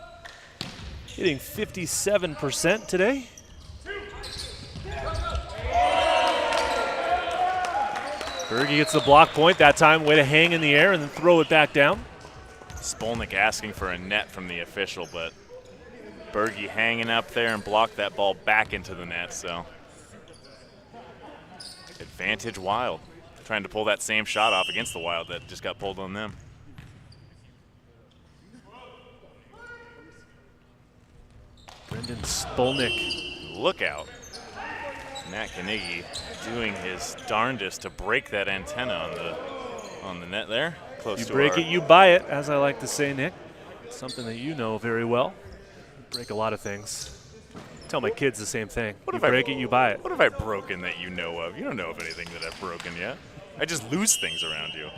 hitting 57% today. Berge gets the block point that time. Way to hang in the air and then throw it back down. Spolnik asking for a net from the official, but Berge hanging up there and blocked that ball back into the net, so. Advantage Wild. Trying to pull that same shot off against the Wild that just got pulled on them. Brendan Spolnik. Look out. Matt Knigge doing his darndest to break that antenna on the net there. Close You to break our it, you buy it, as I like to say, Nick. It's something that you know very well. You break a lot of things. Tell my kids the same thing. You break it, you buy it. What have I broken that you know of? You don't know of anything that I've broken yet. I just lose things around you.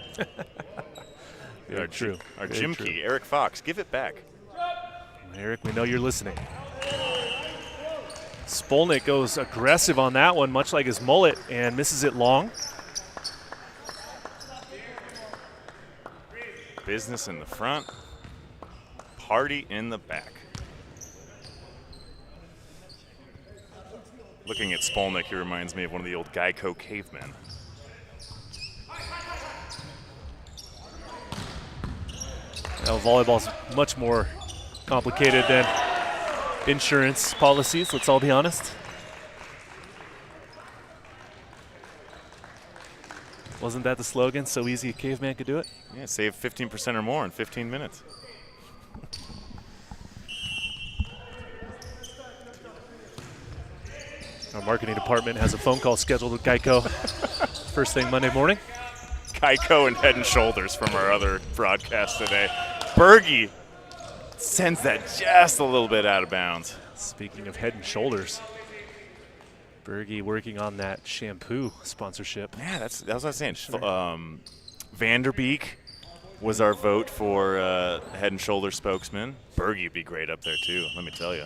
Very true. Our Very gym true. key, Eric Fox, give it back. Eric, we know you're listening. Spolnik goes aggressive on that one, much like his mullet, and misses it long. Business in the front, party in the back. Looking at Spolnik, he reminds me of one of the old Geico cavemen. Now, volleyball's much more complicated than insurance policies, let's all be honest. Wasn't that the slogan? So easy a caveman could do it? Yeah, save 15% or more in 15 minutes. Our marketing department has a phone call scheduled with Geico first thing Monday morning. Geico and Head and Shoulders from our other broadcast today. Berge sends that just a little bit out of bounds. Speaking of Head and Shoulders, Berge working on that shampoo sponsorship. Yeah, that's what I was saying. Sure. Vanderbeek was our vote for Head and Shoulders spokesman. Berge would be great up there too, let me tell you.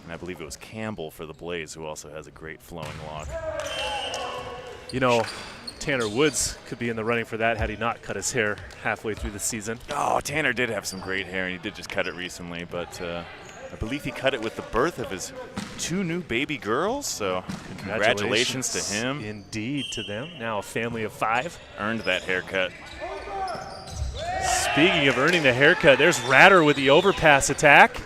And I believe it was Campbell for the Blaze, who also has a great flowing lock. You know, Tanner Woods could be in the running for that had he not cut his hair halfway through the season. Oh, Tanner did have some great hair, and he did just cut it recently, but I believe he cut it with the birth of his 2 new baby girls, so congratulations to him. Indeed to them. Now a family of 5. Earned that haircut. Speaking of earning the haircut, there's Ratter with the overpass attack.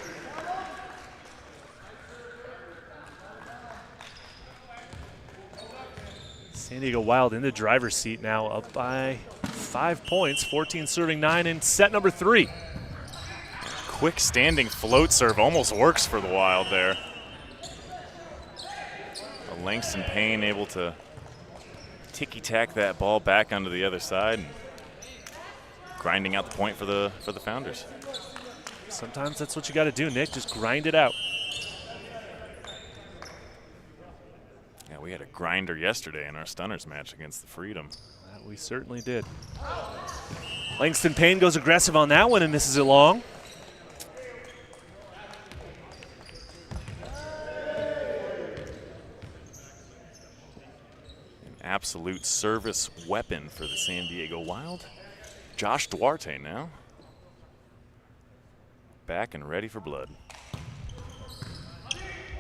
San Diego Wild in the driver's seat now, up by 5 points, 14 serving 9 in set number 3. Quick standing float serve almost works for the Wild there. Langston Payne able to ticky-tack that ball back onto the other side and grinding out the point for the Founders. Sometimes that's what you got to do, Nick, just grind it out. Yeah, we had a grinder yesterday in our Stunners match against the Freedom. That we certainly did. Langston Payne goes aggressive on that one and misses it long. Absolute service weapon for the San Diego Wild. Josh Duarte now. Back and ready for blood.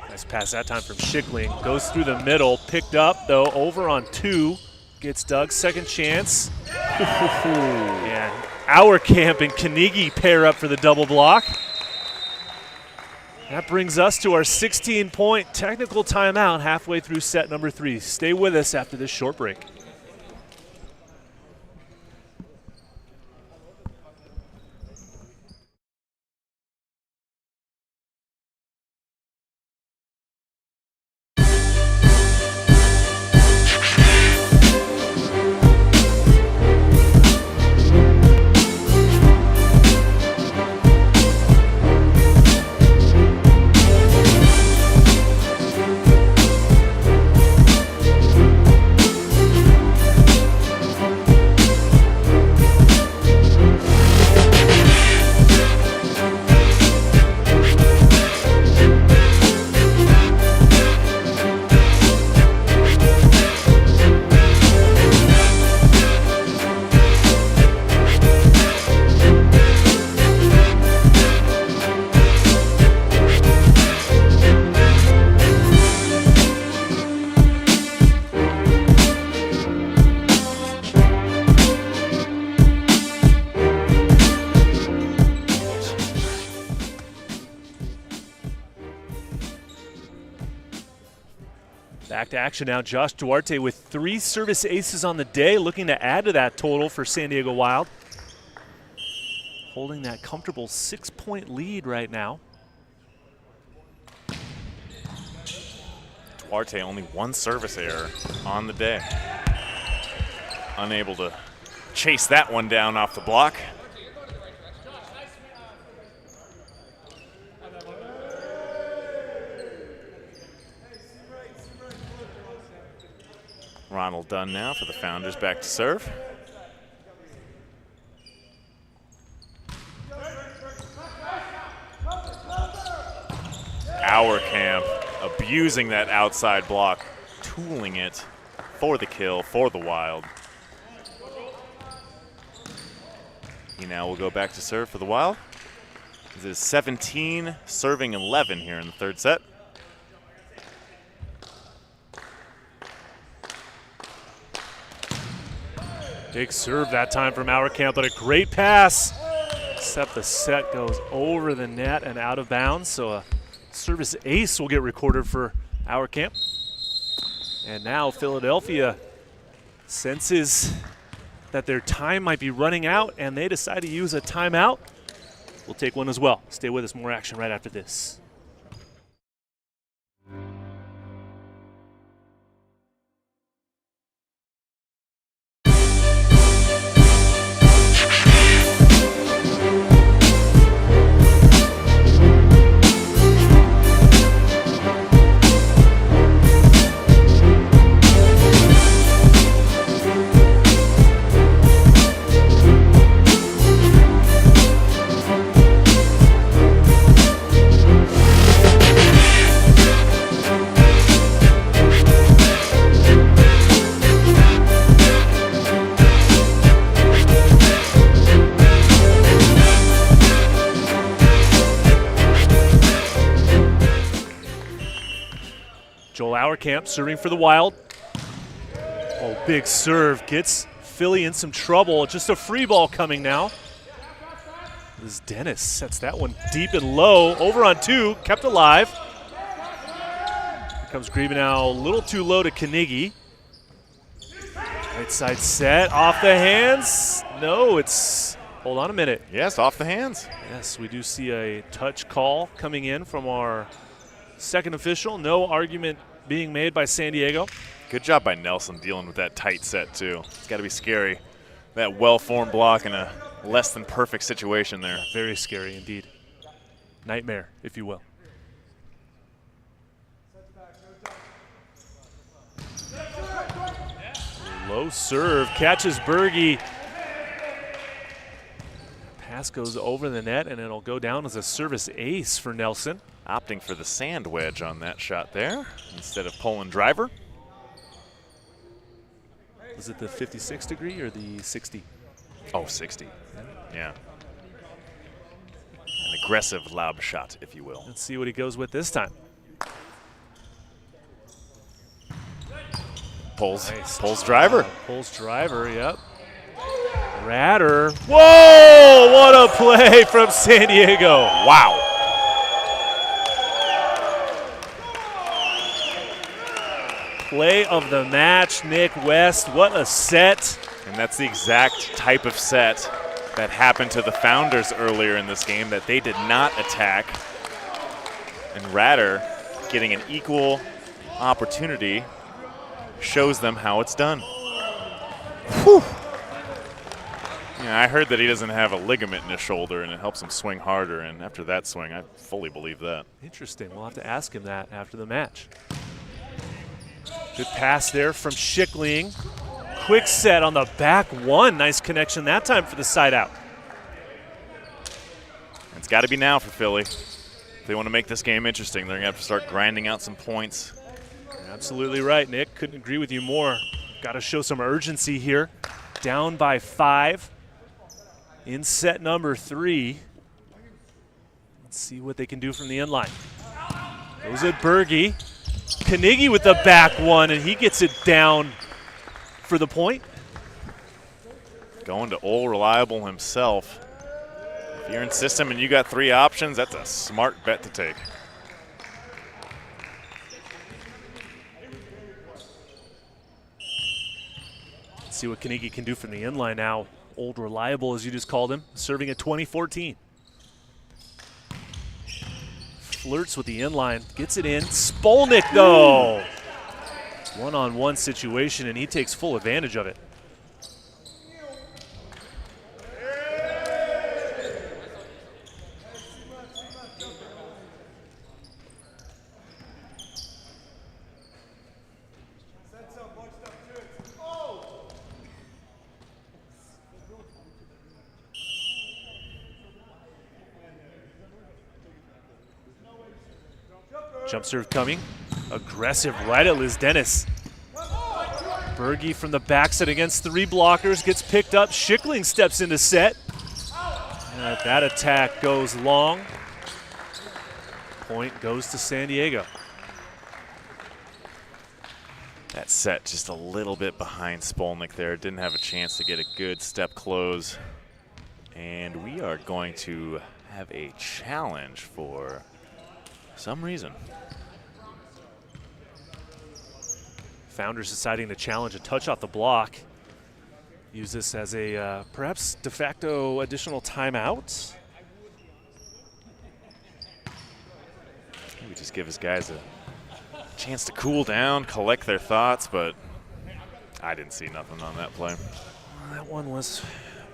Nice pass that time from Schickling. Goes through the middle, picked up though, over on 2. Gets dug, second chance. And Our Camp and Carnegie pair up for the double block. That brings us to our 16-point technical timeout halfway through set number 3. Stay with us after this short break. Back to action now. Josh Duarte with 3 service aces on the day, looking to add to that total for San Diego Wild. Holding that comfortable 6-point lead right now. Duarte only 1 service error on the day. Unable to chase that one down off the block. Ronald Dunn now for the Founders, back to serve. Our Camp abusing that outside block, tooling it for the kill for the Wild. He now will go back to serve for the Wild. This is 17, serving 11 here in the 3rd set. Big serve that time from Our Camp, but a great pass. Except the set goes over the net and out of bounds, so a service ace will get recorded for Our Camp. And now Philadelphia senses that their time might be running out, and they decide to use a timeout. We'll take one as well. Stay with us, more action right after this. Joel Auerkamp serving for the Wild. Oh, big serve. Gets Philly in some trouble. Just a free ball coming now. As Dennis sets that one deep and low. Over on 2, kept alive. Here comes Griebenau, a little too low to Carnegie. Right side set, off the hands. No, it's, hold on a minute. Yes, off the hands. Yes, we do see a touch call coming in from our second official. No argument being made by San Diego. Good job by Nelson dealing with that tight set, too. It's got to be scary. That well-formed block in a less than perfect situation there. Very scary indeed. Nightmare, if you will. Low serve, catches Berge. Pass goes over the net, and it'll go down as a service ace for Nelson. Opting for the sand wedge on that shot there instead of pulling driver. Was it the 56 degree or the 60? Oh, 60. Yeah. An aggressive lob shot, if you will. Let's see what he goes with this time. Pulls, Nice. pulls driver. Pulls driver, yep. Ratter. Whoa, what a play from San Diego. Wow. Play of the match, Nick West. What a set. And that's the exact type of set that happened to the Founders earlier in this game that they did not attack. And Ratter getting an equal opportunity shows them how it's done. Whew. Yeah, I heard that he doesn't have a ligament in his shoulder and it helps him swing harder, and after that swing, I fully believe that. Interesting. We'll have to ask him that after the match. Good pass there from Schickling. Quick set on the back one. Nice connection that time for the side out. It's got to be now for Philly. If they want to make this game interesting, they're going to have to start grinding out some points. Absolutely right, Nick. Couldn't agree with you more. Got to show some urgency here. Down by 5 in set number 3. Let's see what they can do from the end line. Goes at Berge. Carnegie with the back one, and he gets it down for the point. Going to Old Reliable himself. If you're in system and you got 3 options, that's a smart bet to take. Let's see what Carnegie can do from the end line now. Old Reliable, as you just called him, serving at 2014. Flirts with the inline, gets it in. Spolnick, though. One-on-one situation, and he takes full advantage of it. Jump serve coming. Aggressive right at Liz Dennis. Berge from the backset against 3 blockers, gets picked up. Schickling steps into set. And that attack goes long. Point goes to San Diego. That set just a little bit behind Spolnick there. Didn't have a chance to get a good step close. And we are going to have a challenge for some reason. Founders deciding to challenge a touch off the block. Use this as a perhaps de facto additional timeout. Maybe just give his guys a chance to cool down, collect their thoughts, but I didn't see nothing on that play. That one was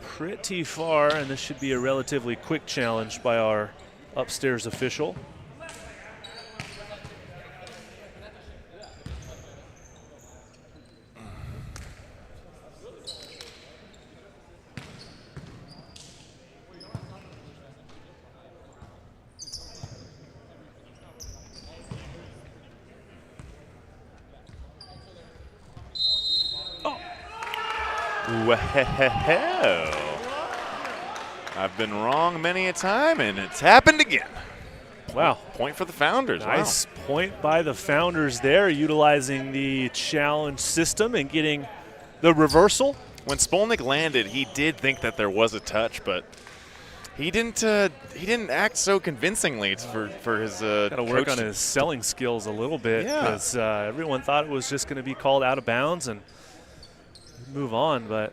pretty far, and this should be a relatively quick challenge by our upstairs official. Well, I've been wrong many a time, and it's happened again. Wow. Point for the Founders. Nice Wow. point by the Founders there, utilizing the challenge system and getting the reversal. When Spolnick landed, he did think that there was a touch, but he didn't act so convincingly for his Got to work on his selling skills a little bit, because everyone thought it was just going to be called out of bounds and move on, but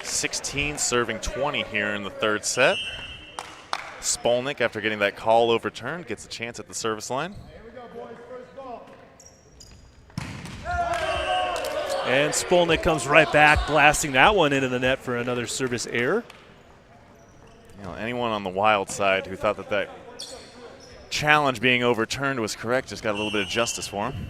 .16 serving 20 here in the third set. Spolnick, after getting that call overturned, gets a chance at the service line. And Spolnick comes right back, blasting that one into the net for another service error. You know, anyone on the Wild side who thought that challenge being overturned was correct just got a little bit of justice for him.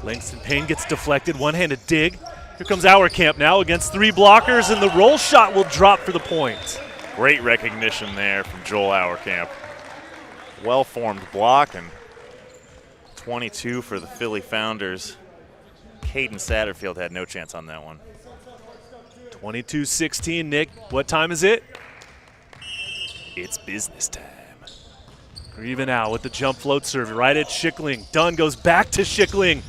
Langston Payne gets deflected, one-handed dig. Here comes Auerkamp now against 3 blockers, and the roll shot will drop for the point. Great recognition there from Joel Auerkamp. Well-formed block, and 22 for the Philly Founders. Caden Satterfield had no chance on that one. 22-16, Nick. What time is it? It's business time. Grieve now with the jump float serve right at Schickling. Dunn goes back to Schickling.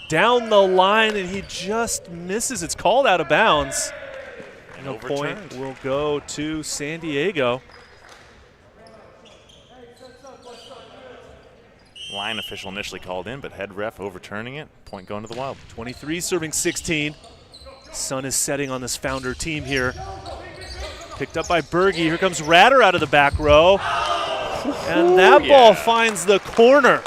Down the line, and he just misses. It's called out of bounds. And a point will go to San Diego. Line official initially called in, but head ref overturning it. Point going to the Wild. 23 serving 16. Sun is setting on this Founder team here. Picked up by Berge. Here comes Ratter out of the back row. And that ball finds the corner.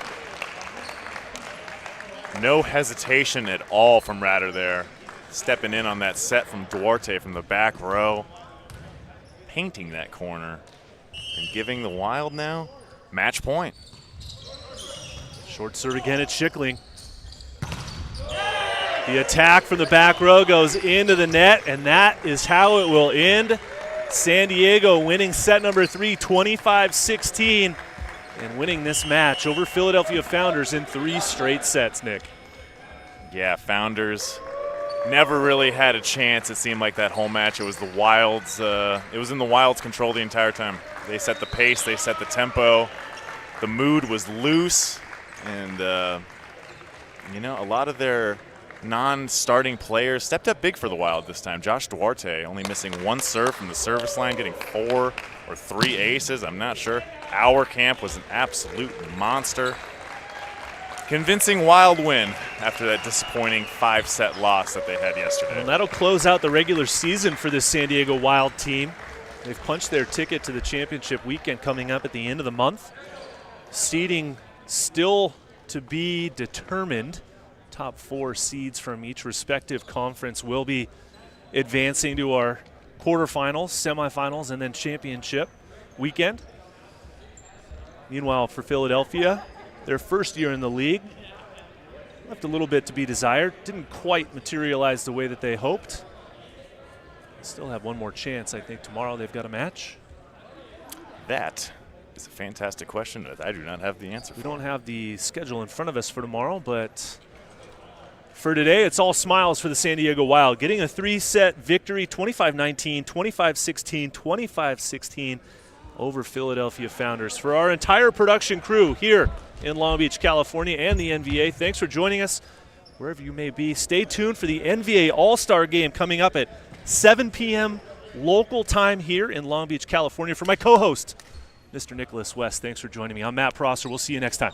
No hesitation at all from Ratter there. Stepping in on that set from Duarte from the back row. Painting that corner. And giving the Wild now match point. Short serve again at Schickling. The attack from the back row goes into the net, and that is how it will end. San Diego winning set number 3, 25-16, and winning this match over Philadelphia Founders in 3 straight sets, Nick. Yeah, Founders never really had a chance. It seemed like that whole match. It was the Wild's. It was in the Wild's control the entire time. They set the pace. They set the tempo. The mood was loose, and you know, a lot of their non-starting players stepped up big for the Wild this time. Josh Duarte only missing 1 serve from the service line, getting 4 or 3 aces. I'm not sure. Auerkamp was an absolute monster. Convincing Wild win after that disappointing 5-set loss that they had yesterday. And that'll close out the regular season for this San Diego Wild team. They've punched their ticket to the championship weekend coming up at the end of the month. Seeding still to be determined. Top 4 seeds from each respective conference will be advancing to our quarterfinals, semifinals, and then championship weekend. Meanwhile, for Philadelphia, their first year in the league, left a little bit to be desired. Didn't quite materialize the way that they hoped. Still have one more chance. I think tomorrow they've got a match. That is a fantastic question that I do not have the answer for. We don't have the schedule in front of us for tomorrow, but for today, it's all smiles for the San Diego Wild. Getting a 3-set victory, 25-19, 25-16, 25-16 over Philadelphia Founders. For our entire production crew here in Long Beach, California, and the NVA, thanks for joining us wherever you may be. Stay tuned for the NVA All-Star Game coming up at 7 p.m. local time here in Long Beach, California. For my co-host, Mr. Nicholas West, thanks for joining me. I'm Matt Prosser. We'll see you next time.